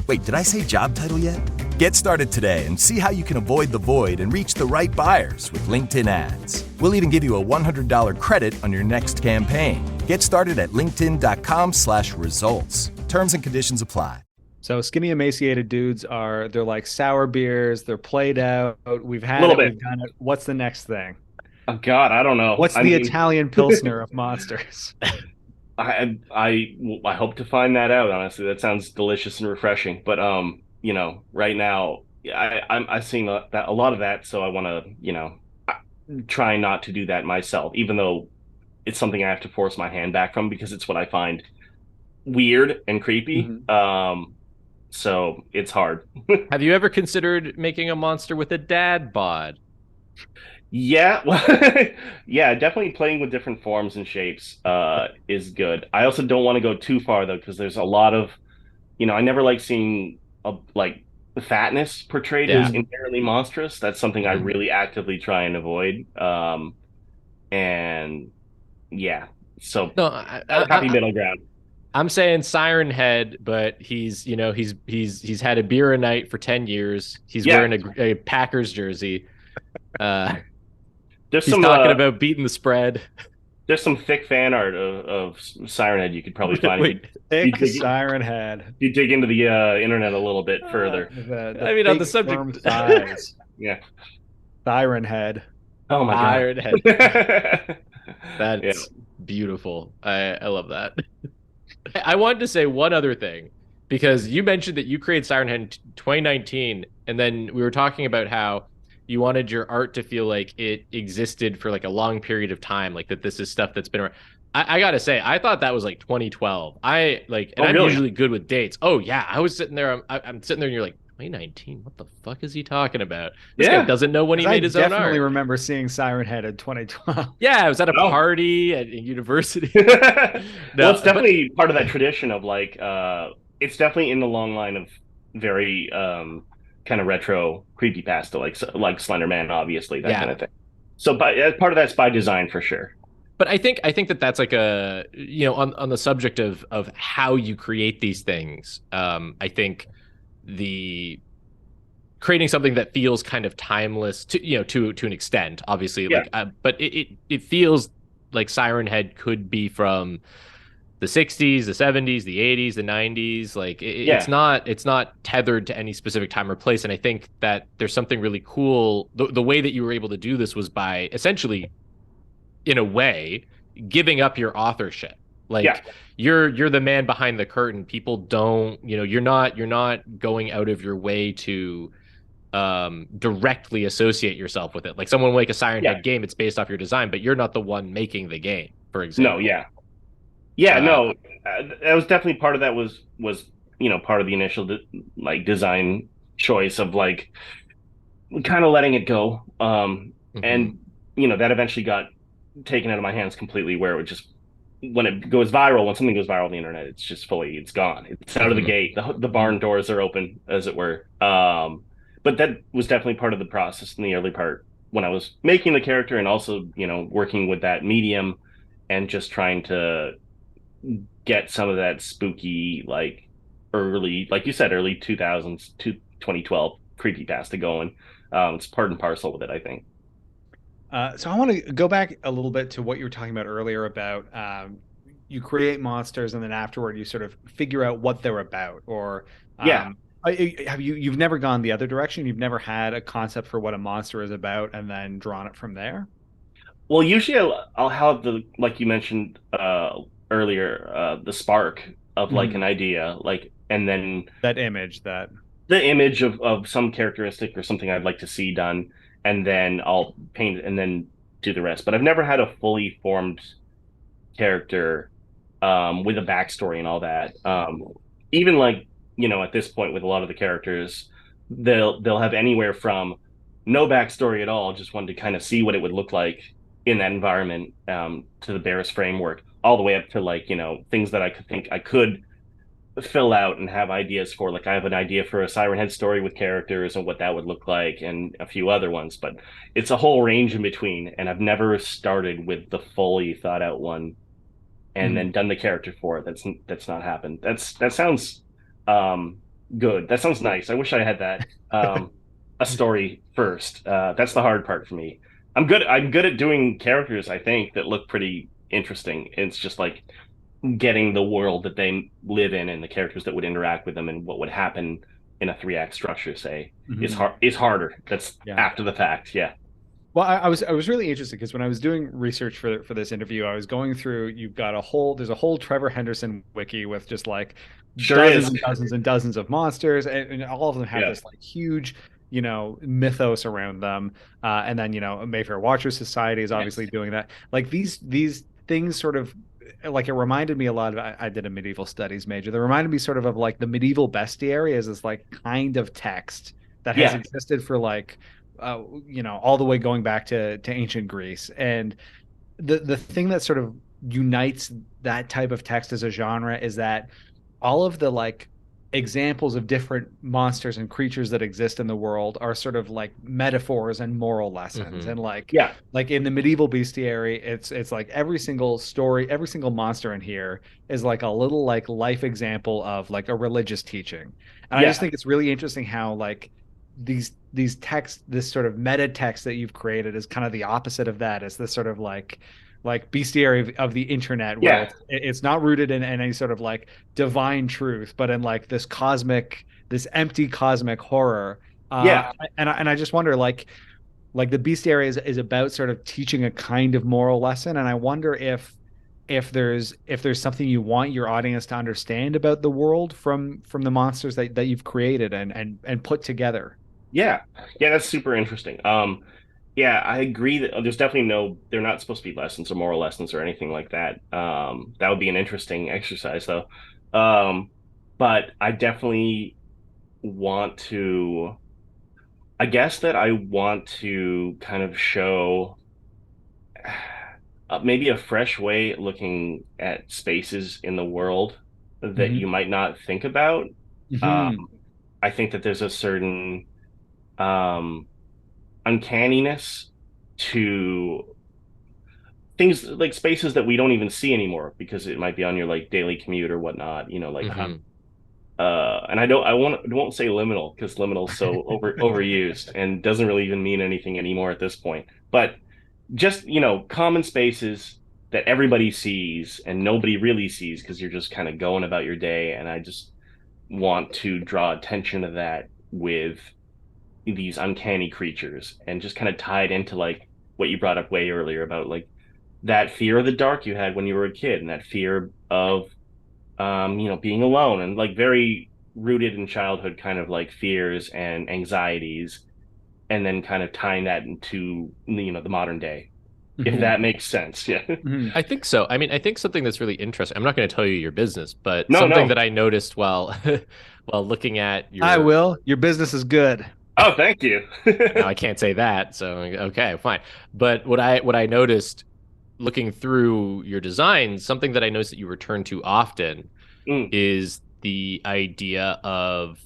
Wait, did I say job title yet? Get started today and see how you can avoid the void and reach the right buyers with LinkedIn ads. We'll even give you a $100 credit on your next campaign. Get started at linkedin.com/results. Terms and conditions apply. So skinny, emaciated dudes they're like sour beers. They're played out. We've had Little it. bit. We've done it. What's the next thing? Oh God, I don't know. What's the Italian Pilsner of monsters? I hope to find that out. Honestly, that sounds delicious and refreshing. But right now, I'm seeing a lot of that. So I want to, try not to do that myself, even though it's something I have to force my hand back from because it's what I find weird and creepy. Mm-hmm. So it's hard. Have you ever considered making a monster with a dad bod? Yeah, well, yeah, definitely playing with different forms and shapes is good. I also don't want to go too far though, because there's a lot of, I never like seeing like the fatness portrayed as inherently monstrous. That's something I really actively try and avoid. And yeah, so No, happy middle ground. I'm saying Siren Head, but he's had a beer a night for 10 years. He's wearing a Packers jersey. He's talking about beating the spread. There's some thick fan art of Siren Head you could probably find. Wait, thick Siren Head. You dig into the internet a little bit further. On the subject, thighs. Yeah, Siren Head. Oh my Siren God. Head. That's beautiful. I love that. I wanted to say one other thing, because you mentioned that you created Siren Head in 2019, and then we were talking about how you wanted your art to feel like it existed for like a long period of time, like that this is stuff that's been around. I gotta say, I thought that was like 2012. I'm usually good with dates. Oh yeah, I was sitting there. I'm sitting there, and you're like, 2019. What the fuck is he talking about? This guy doesn't know when he made his own art. I definitely remember seeing Siren Head in 2012. Yeah, I was at a party at university. Well, it's definitely part of that tradition of like, it's definitely in the long line of very kind of retro creepypasta, like Slender Man, obviously, that kind of thing. So, part of that's by design for sure. But I think that that's like a, on the subject of how you create these things. I think the creating something that feels kind of timeless to an extent, obviously, but it feels like Siren Head could be from the 60s, the 70s, the 80s, the 90s. Like it's not tethered to any specific time or place. And I think that there's something really cool. The way that you were able to do this was by essentially, in a way, giving up your authorship. Like you're the man behind the curtain. People don't, you're not going out of your way to directly associate yourself with it. Like someone will make a Siren Head game, it's based off your design, but you're not the one making the game, for example. No, that was definitely part of that was part of the initial design choice of like kind of letting it go. And that eventually got taken out of my hands completely, where it would just, when something goes viral on the internet, it's gone. It's out of the gate. The barn doors are open, as it were. But that was definitely part of the process in the early part when I was making the character, and also, working with that medium and just trying to get some of that spooky, like early 2000s to 2012 creepypasta going. It's part and parcel with it, I think. So I want to go back a little bit to what you were talking about earlier about you create monsters and then afterward you sort of figure out what they're about, or you've never gone the other direction? You've never had a concept for what a monster is about and then drawn it from there? Well, usually I'll have like you mentioned earlier, the spark of like an idea, like, and then the image of some characteristic or something I'd like to see done, and then I'll paint it and then do the rest. But I've never had a fully formed character with a backstory and all that. Even like, at this point with a lot of the characters, they'll have anywhere from no backstory at all, just wanted to kind of see what it would look like in that environment, to the barest framework, all the way up to like, things that I could think I could fill out and have ideas for. Like I have an idea for a Siren Head story with characters and what that would look like, and a few other ones. But it's a whole range in between, and I've never started with the fully thought out one and then done the character for it. That's not happened. That sounds good. That sounds nice. I wish I had that a story first. That's the hard part for me. I'm good at doing characters, I think, that look pretty interesting. It's just like getting the world that they live in and the characters that would interact with them and what would happen in a 3-act structure, say, is harder. That's after the fact. Yeah. Well, I was really interested because when I was doing research for this interview, I was going through. There's a whole Trevor Henderson wiki with just like dozens and dozens and dozens of monsters, and all of them have this like huge, mythos around them. And then Mayfair Watcher Society is obviously doing that. Like these things sort of, like, it reminded me a lot of, I did a medieval studies major. That reminded me sort of like the medieval bestiary as this like kind of text that has existed for like, all the way going back to ancient Greece. And the thing that sort of unites that type of text as a genre is that all of the like examples of different monsters and creatures that exist in the world are sort of like metaphors and moral lessons. And like in the medieval bestiary, it's like every single story, every single monster in here is like a little like life example of like a religious teaching. And I just think it's really interesting how like these texts, this sort of meta text that you've created is kind of the opposite of that. It's this sort of like bestiary of the internet where it's not rooted in any sort of like divine truth, but in like this empty cosmic horror. And I just wonder, like the bestiary is about sort of teaching a kind of moral lesson. And I wonder if there's something you want your audience to understand about the world from the monsters that you've created and put together. Yeah, that's super interesting. I agree that there's definitely they're not supposed to be lessons or moral lessons or anything like that. That would be an interesting exercise though. But I definitely want to, I guess that I want to kind of show maybe a fresh way looking at spaces in the world that you might not think about. I think that there's a certain uncanniness to things like spaces that we don't even see anymore because it might be on your like daily commute or whatnot, and I won't say liminal because liminal is so overused and doesn't really even mean anything anymore at this point, but just common spaces that everybody sees and nobody really sees because you're just kind of going about your day. And I just want to draw attention to that with these uncanny creatures and just kind of tie it into like what you brought up way earlier about like that fear of the dark you had when you were a kid and that fear of being alone and like very rooted in childhood kind of like fears and anxieties, and then kind of tying that into the modern day, if that makes sense. I think so. I mean, I think something that's really interesting, I'm not going to tell you your business, but something that I noticed while looking at your business is good. Oh, thank you. No, I can't say that. So, okay, fine. But what I noticed looking through your designs, something that I noticed that you return to often is the idea of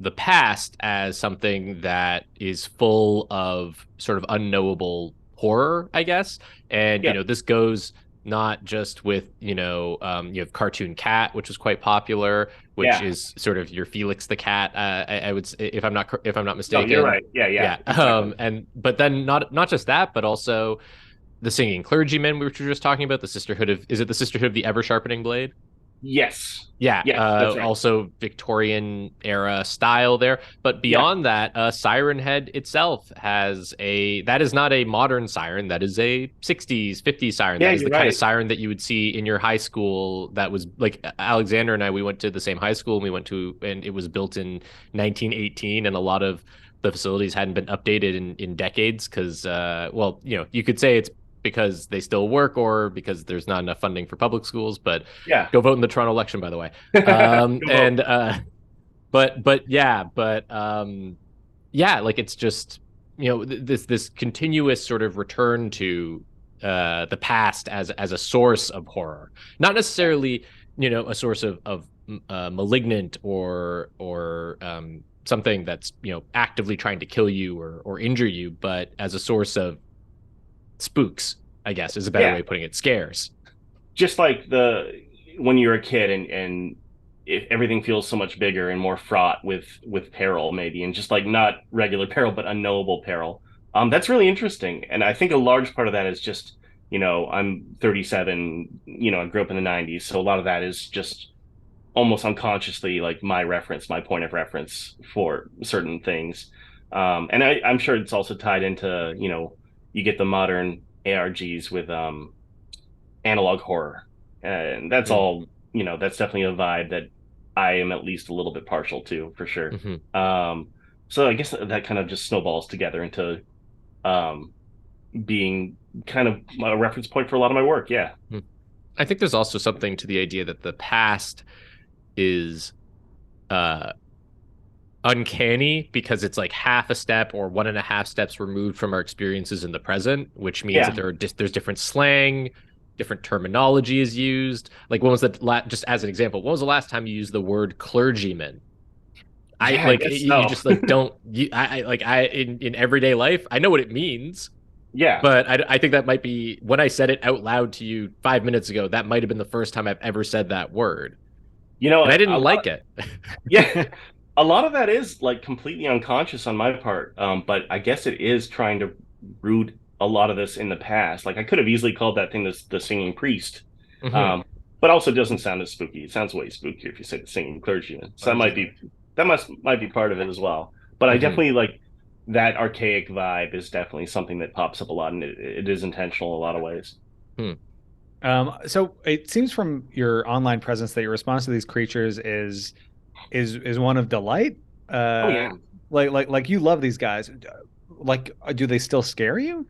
the past as something that is full of sort of unknowable horror, I guess. And, this goes not just with, you have Cartoon Cat, which was quite popular, which is sort of your Felix the Cat. I would say, if I'm not mistaken. No, you're right. Yeah. Exactly. But then not just that, but also the Singing Clergyman, which we were just talking about, the Sisterhood of the Ever Sharpening Blade? Yes. Yeah. That's right. Also Victorian era style there. But beyond that, Siren Head itself that is not a modern siren. That is a 60s, 50s siren. That is the kind of siren that you would see in your high school. That was like Alexander and I, we went to the same high school and it was built in 1918. And a lot of the facilities hadn't been updated in decades because, you could say it's because they still work or because there's not enough funding for public schools, but go vote in the Toronto election, by the way. Like it's just, this continuous sort of return to the past as a source of horror, not necessarily, a source of malignant or something that's actively trying to kill you or injure you, but as a source of spooks, I guess is a better Yeah, way of putting it. Scares. just like the when you're a kid and everything feels so much bigger and more fraught with peril maybe, and just like not regular peril but unknowable peril. That's really interesting, and I think a large part of that is just I'm 37. I grew up in the 90s, so a lot of that is just almost unconsciously like my point of reference for certain things. And I'm sure it's also tied into you get the modern ARGs with analog horror, and that's Mm. all. That's definitely a vibe that I am at least a little bit partial to, for sure. Mm-hmm. So I guess that kind of just snowballs together into um, being kind of a reference point for a lot of my work. Yeah. I think there's also something to the idea that the past is uh uncanny because it's like half a step or 1.5 steps removed from our experiences in the present, which means that Yeah. there's different slang, different terminology is used. Like when was just as an example, when was the last time you used the word clergyman? I Yeah, I like guess you so. just like don't you I like I in everyday life I know what it means, Yeah. but I think that might be when I said it out loud to you 5 minutes ago, that might have been the first time I've ever said that word, and I A didn't lot. like it. Yeah. A lot of that is like completely unconscious on my part. But I guess it is trying to root a lot of this in the past. Like I could have easily called that thing the singing priest. Hmm. Um, but also doesn't sound as spooky. It sounds way spookier if you say the singing clergyman. So Clergyman. that might be part of it as well. But I Hmm. definitely like that archaic vibe is definitely something that pops up a lot, and it is intentional in a lot of ways. Hmm. So it seems from your online presence that your response to these creatures is one of delight. Oh Uh, yeah. like you love these guys. Like, do they still scare you?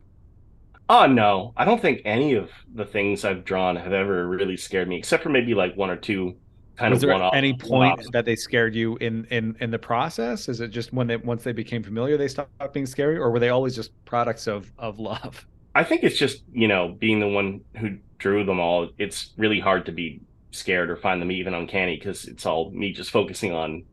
Oh no, I don't think any of the things I've drawn have ever really scared me, except for maybe like one or two kind Was of there any one point offs. that they scared you in the process? Is it just when they once they became familiar they stopped being scary, or were they always just products of love? I think it's just, being the one who drew them all, it's really hard to be scared or find them even uncanny because it's all me just focusing on,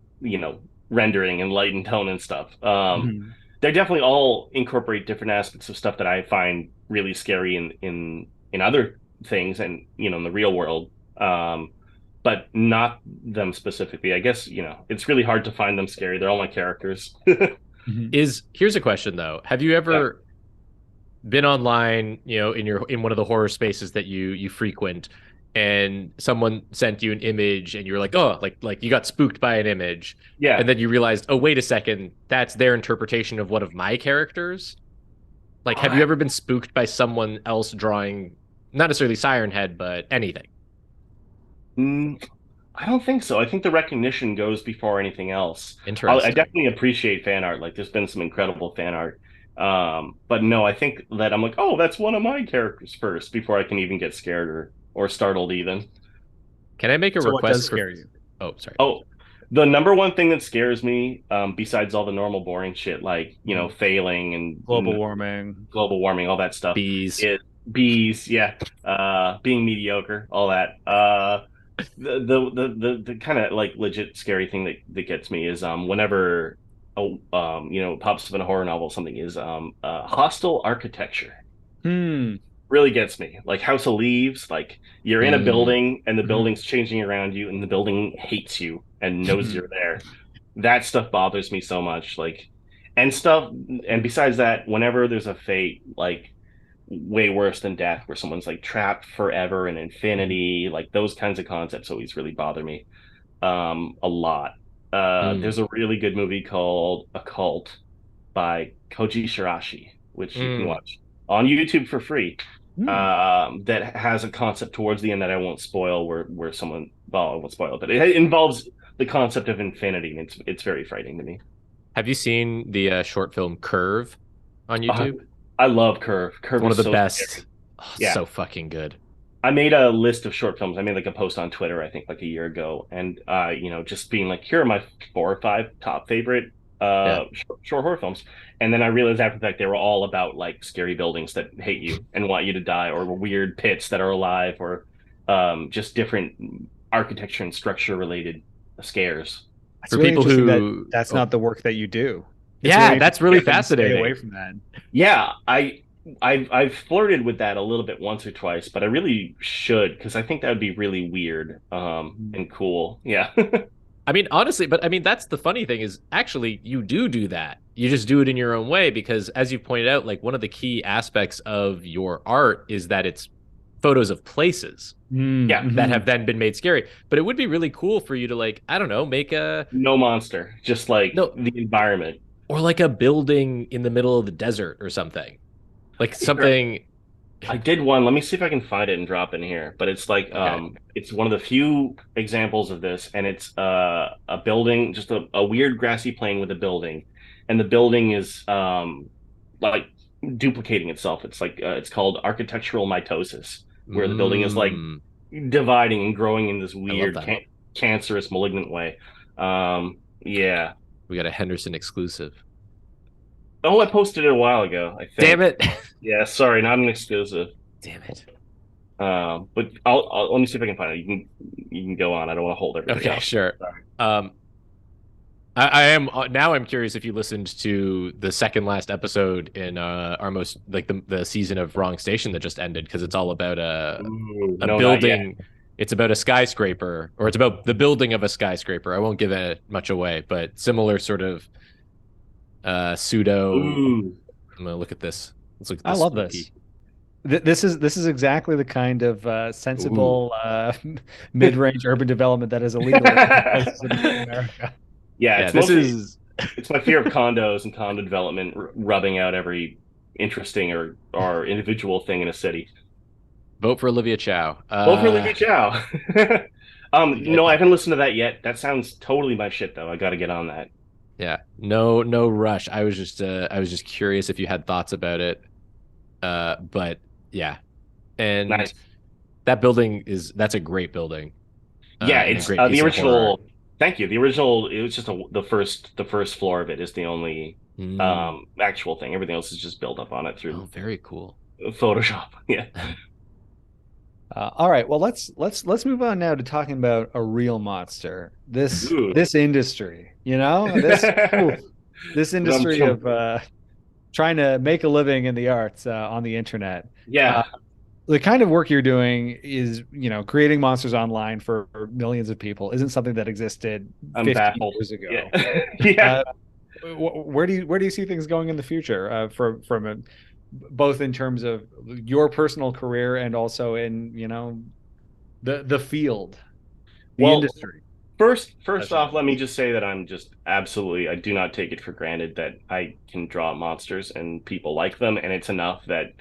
rendering and light and tone and stuff. Mhm. They definitely all incorporate different aspects of stuff that I find really scary in other things and, in the real world. But not them specifically. I guess, it's really hard to find them scary. They're all my characters. Mhm. Is Here's a question though. Have you Yeah. ever been online, in one of the horror spaces that you frequent, and someone sent you an image and you were like, "Oh, like you got spooked by an image." Yeah. And then you realized, "Oh, wait a second, that's their interpretation of one of my characters." Like, have you Uh, ever been spooked by someone else drawing not necessarily Siren Head, but anything? mm, I don't think so. I think the recognition goes before anything else. I Interesting. definitely appreciate fan art. Like, there's been some incredible fan art. But no, I think that I'm like, oh, that's one of my characters first before I can even get scared or startled even. Can I make a So what does request for scare you? Oh, sorry. Oh, the number one thing that scares me, besides all the normal boring shit like, Mhm. failing and Global warming. global warming, all that stuff, Bees. is bees, yeah, being mediocre, all that. The kind of like legit scary thing that gets me is whenever pops up in a horror novel, something is hostile architecture Hmm. really gets me. Like House of Leaves, like you're in a Mm. building and the Mhm. building's changing around you and the building hates you and knows you're there. That stuff bothers me so much. Like and stuff and besides that, whenever there's a fate like way worse than death, where someone's like trapped forever in infinity, like those kinds of concepts always really bother me. A lot. Mm. There's a really good movie called Occult by Koji Shirashi, which you can Mm. watch on YouTube for free. Hmm. That has a concept towards the end that I won't spoil, where someone, well, I won't spoil it, but it involves the concept of infinity, and it's very frightening to me. Have you seen the short film Curve on Uh, YouTube? I love Curve. It's Curve one of is the so best. scary. Oh, it's Yeah, so fucking good. I made a list of short films. I made like a post on Twitter, I think like a year ago, and just being like, here are my 4 or 5 top favorite Yeah. short horror films. And then I realized after that they were all about like scary buildings that hate you and want you to die, or weird pits that are alive, or just different architecture and structure related scares. It's For really people interesting who that that's not the work that you do. It's yeah, really that's interesting really that you stay fascinating. away from that. Yeah, I've flirted with that a little bit once or twice, but I really should because I think that would be really weird and cool. Yeah. I mean, honestly, but I mean, that's the funny thing is actually you do that. You just do it in your own way because, as you pointed out, like one of the key aspects of your art is that it's photos of places Yeah. that have then been made scary. But it would be really cool for you to like, I don't know, make a No monster, just like no the environment. or like a building in the middle of the desert or something. Like something. I did one. Let me see if I can find it and drop in here. But it's like Okay. it's one of the few examples of this, and it's a building, just a weird grassy plain with a building, and the building is like duplicating itself. It's like it's called architectural mitosis, where the building is like Mm, dividing and growing in this I love weird that. cancerous malignant way. Yeah. We got a Henderson exclusive. Oh, I posted it a while ago, I think. Damn it. Yeah, sorry, not an exclusive. Damn it. But I'll let me see if I can find it. You can go on. I don't want to hold everything Okay, up. sure. Sorry. I am now. I'm curious if you listened to the second last episode in our most like the season of Wrong Station that just ended because it's all about Ooh, a no, not yet. building. It's about a skyscraper, or it's about the building of a skyscraper. I won't give it much away, but similar sort of pseudo. Ooh, I'm gonna look at this. Let's look at I this. love this. This is exactly the kind of sensible mid-range urban development that is illegal in places in America. yeah. Yeah, It's this mostly is it's my fear of condos and condo development rubbing out every interesting or individual thing in a city. vote for Olivia Chow. Both for Olivia Chow. You get No, I that. haven't listened to that yet. That sounds totally my shit, though. I got to get on that. Yeah, no rush. I was just curious if you had thoughts about it. But yeah, and Nice. that building that's a great building. Yeah, And a it's great piece the of horror art. original. Thank you. The original. It was just the first floor of it is the only Mm. actual thing. Everything else is just built up on it Oh, through very cool. Photoshop. Yeah. All right, well let's move on now to talking about a real monster. This Ooh. this industry, this industry of trying to make a living in the arts on the internet. Yeah. The kind of work you're doing is, creating monsters online for millions of people isn't something that existed I'm 50 baffled. years ago. Yeah. Yeah. Where do you see things going in the future both in terms of your personal career and also in, the field, the Well, industry? First off, let me just say that I'm just absolutely, I do not take it for granted that I can draw monsters and people like them, and it's enough that,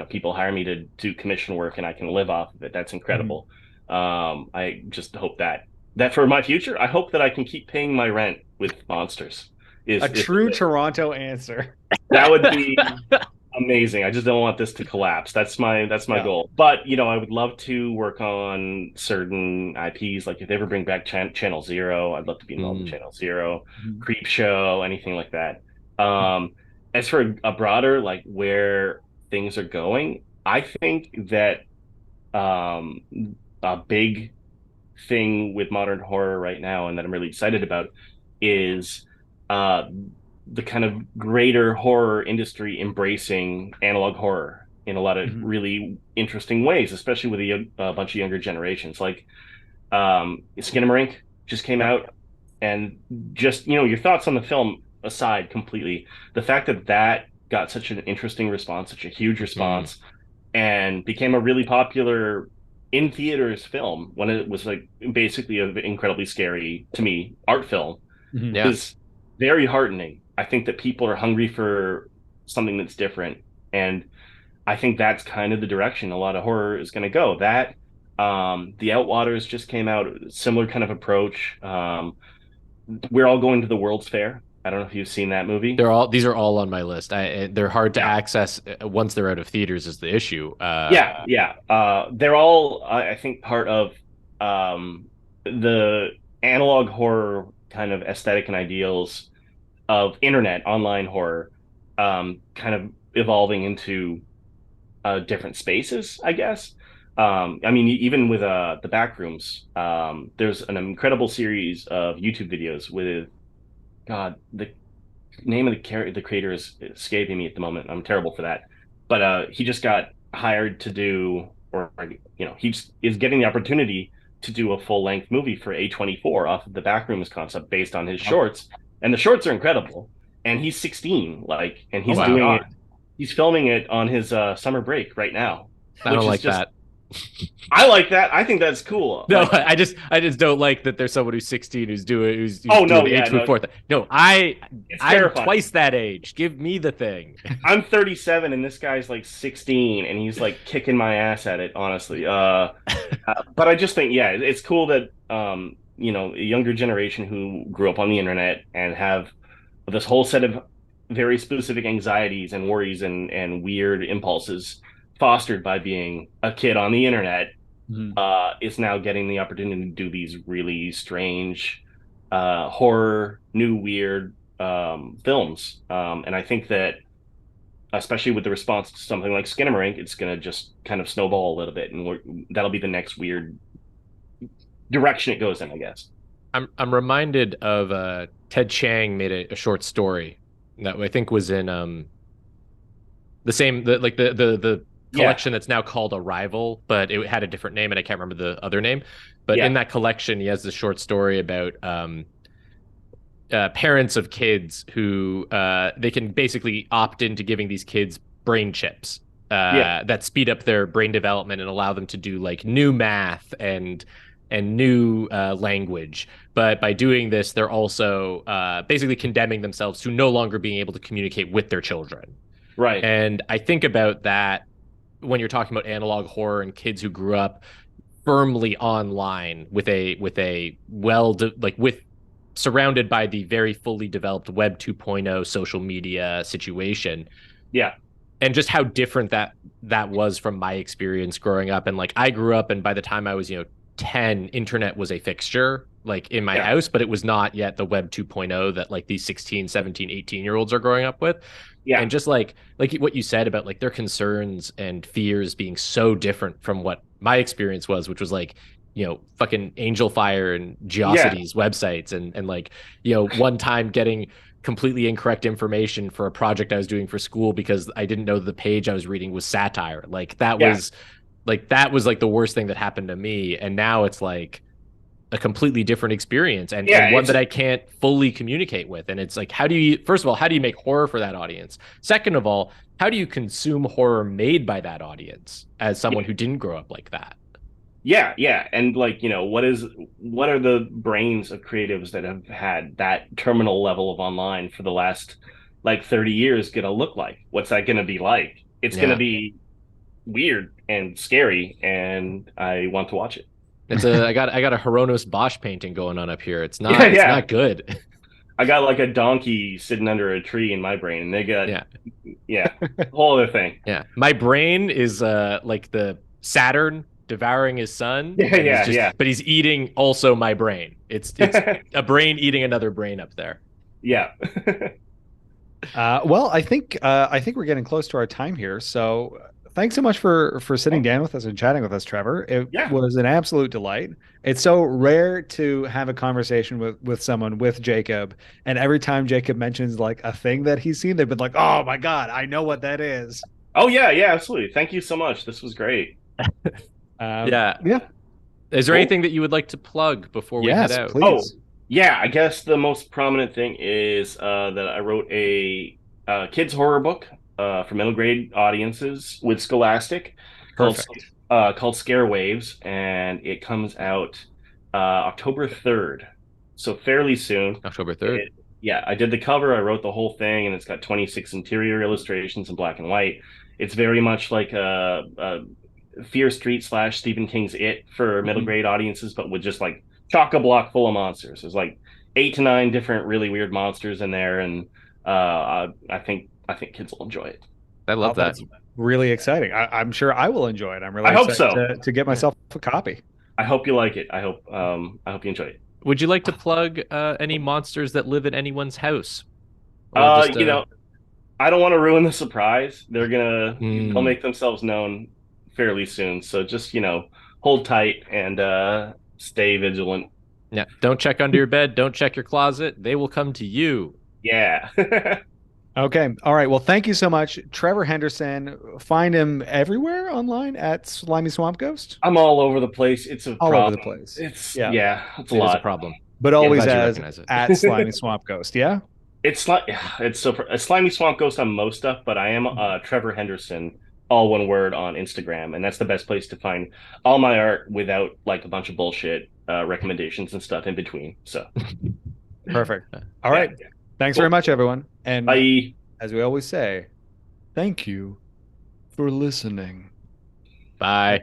people hire me to do commission work and I can live off of it. That's incredible. I just hope that for my future, I hope that I can keep paying my rent with monsters. A true Toronto answer. That would be amazing. I just don't want this to collapse. That's my Yeah. goal. But I would love to work on certain IPs. Like if they ever bring back Channel Zero, I'd love to be involved in Channel Zero, Creep Show, anything like that. As for a broader like where things are going, I think that um, a big thing with modern horror right now, and that I'm really excited about, is uh, the kind of greater horror industry embracing analog horror in a lot of really interesting ways, especially with a bunch of younger generations. Like Skinamarink just came out, and just your thoughts on the film aside completely, the fact that got such an interesting response, such a huge response, and became a really popular in theaters film when it was like basically an incredibly scary to me art film Yeah. is very heartening. I think that people are hungry for something that's different, and I think that's kind of the direction a lot of horror is going to go. That The Outwaters just came out, similar kind of approach. We're all going to the World's Fair. I don't know if you've seen that movie. These are all on my list. They're hard to access once they're out of theaters is the issue. Yeah. They're all, I think, part of the analog horror kind of aesthetic and ideals of internet online horror, kind of evolving into different spaces, I guess. I mean, even with the Backrooms, there's an incredible series of YouTube videos with God, the name of the creator is escaping me at the moment. I'm terrible for that. But he just got hired to do, or he just is getting the opportunity to do a full length movie for A24 off of the Backrooms concept based on his shorts, and the shorts are incredible. And he's 16, like, and he's doing it. He's filming it on his summer break right now. I don't like that. I like that. I think that's cool. No, like, I just don't like that there's someone who's 16 who's doing H24. No, I'm twice that age. Give me the thing. I'm 37 and this guy's like 16 and he's like kicking my ass at it, honestly. But I just think, yeah, it's cool that a younger generation who grew up on the internet and have this whole set of very specific anxieties and worries and weird impulses fostered by being a kid on the internet, is now getting the opportunity to do these really strange, horror, new, weird films. And I think that, especially with the response to something like Skinamarink, it's going to just kind of snowball a little bit, and that'll be the next weird direction it goes in, I guess. I'm reminded of Ted Chiang made a short story that I think was in the collection that's now called Arrival, but it had a different name and I can't remember the other name. But in that collection, he has this short story about parents of kids who they can basically opt into giving these kids brain chips that speed up their brain development and allow them to do like new math and new language. But by doing this, they're also basically condemning themselves to no longer being able to communicate with their children. Right. And I think about that when you're talking about analog horror and kids who grew up firmly online with surrounded by the very fully developed Web 2.0 social media situation. Yeah. And just how different that was from my experience growing up. And like, I grew up and by the time I was, 10, internet was a fixture like in my house, but it was not yet the Web 2.0 that like these 16, 17, 18-year-olds are growing up with. Yeah. And just like what you said about like their concerns and fears being so different from what my experience was, which was like, fucking Angel Fire and Geocities websites and like, one time getting completely incorrect information for a project I was doing for school because I didn't know the page I was reading was satire. Like that was like the worst thing that happened to me. And now it's like a completely different experience and one that I can't fully communicate with. And it's like, first of all, how do you make horror for that audience? Second of all, how do you consume horror made by that audience as someone who didn't grow up like that? Yeah. And like, what are the brains of creatives that have had that terminal level of online for the last like 30 years going to look like? What's that going to be like? It's going to be weird and scary, and I want to watch it. I got a Hieronymus Bosch painting going on up here. It's not good. I got like a donkey sitting under a tree in my brain, and they got whole other thing. Yeah, my brain is like the Saturn devouring his son. But he's eating also my brain. It's a brain eating another brain up there. Yeah. Well, I think we're getting close to our time here, so. Thanks so much for sitting down with us and chatting with us, Trevor. It was an absolute delight. It's so rare to have a conversation with someone, with Jacob, and every time Jacob mentions like a thing that he's seen, they've been like, "Oh my God, I know what that is." Oh yeah, absolutely. Thank you so much. This was great. Yeah. Is there anything that you would like to plug before we head out? Please. Oh, yeah. I guess the most prominent thing is that I wrote a kids horror book for middle grade audiences with Scholastic called Scare Waves, and it comes out October 3rd, so fairly soon. October 3rd. I did the cover, I wrote the whole thing, and it's got 26 interior illustrations in black and white. It's very much like a Fear Street / Stephen King's It for middle grade audiences, but with just like chock-a-block full of monsters. There's like 8 to 9 different really weird monsters in there, and I think kids will enjoy it. I love that. That's really exciting. I'm sure I will enjoy it. I'm really excited to get myself a copy. I hope you like it. I hope you enjoy it. Would you like to plug any monsters that live in anyone's house? I don't want to ruin the surprise. They'll make themselves known fairly soon. So just, hold tight and stay vigilant. Yeah. Don't check under your bed. Don't check your closet. They will come to you. Yeah. Okay. All right. Well, thank you so much, Trevor Henderson. Find him everywhere online at Slimy Swamp Ghost. I'm all over the place. It's a All problem. over the place. It's Yeah. it's a It is lot. a problem. But always glad you as recognize it. at Slimy Swamp Ghost. Yeah. It's like it's a Slimy Swamp Ghost on most stuff, but I am Trevor Henderson, all one word on Instagram, and that's the best place to find all my art without like a bunch of bullshit recommendations and stuff in between. So Perfect. All right. Yeah. Thanks Cool. very much, everyone. And Bye. as we always say, thank you for listening. Bye.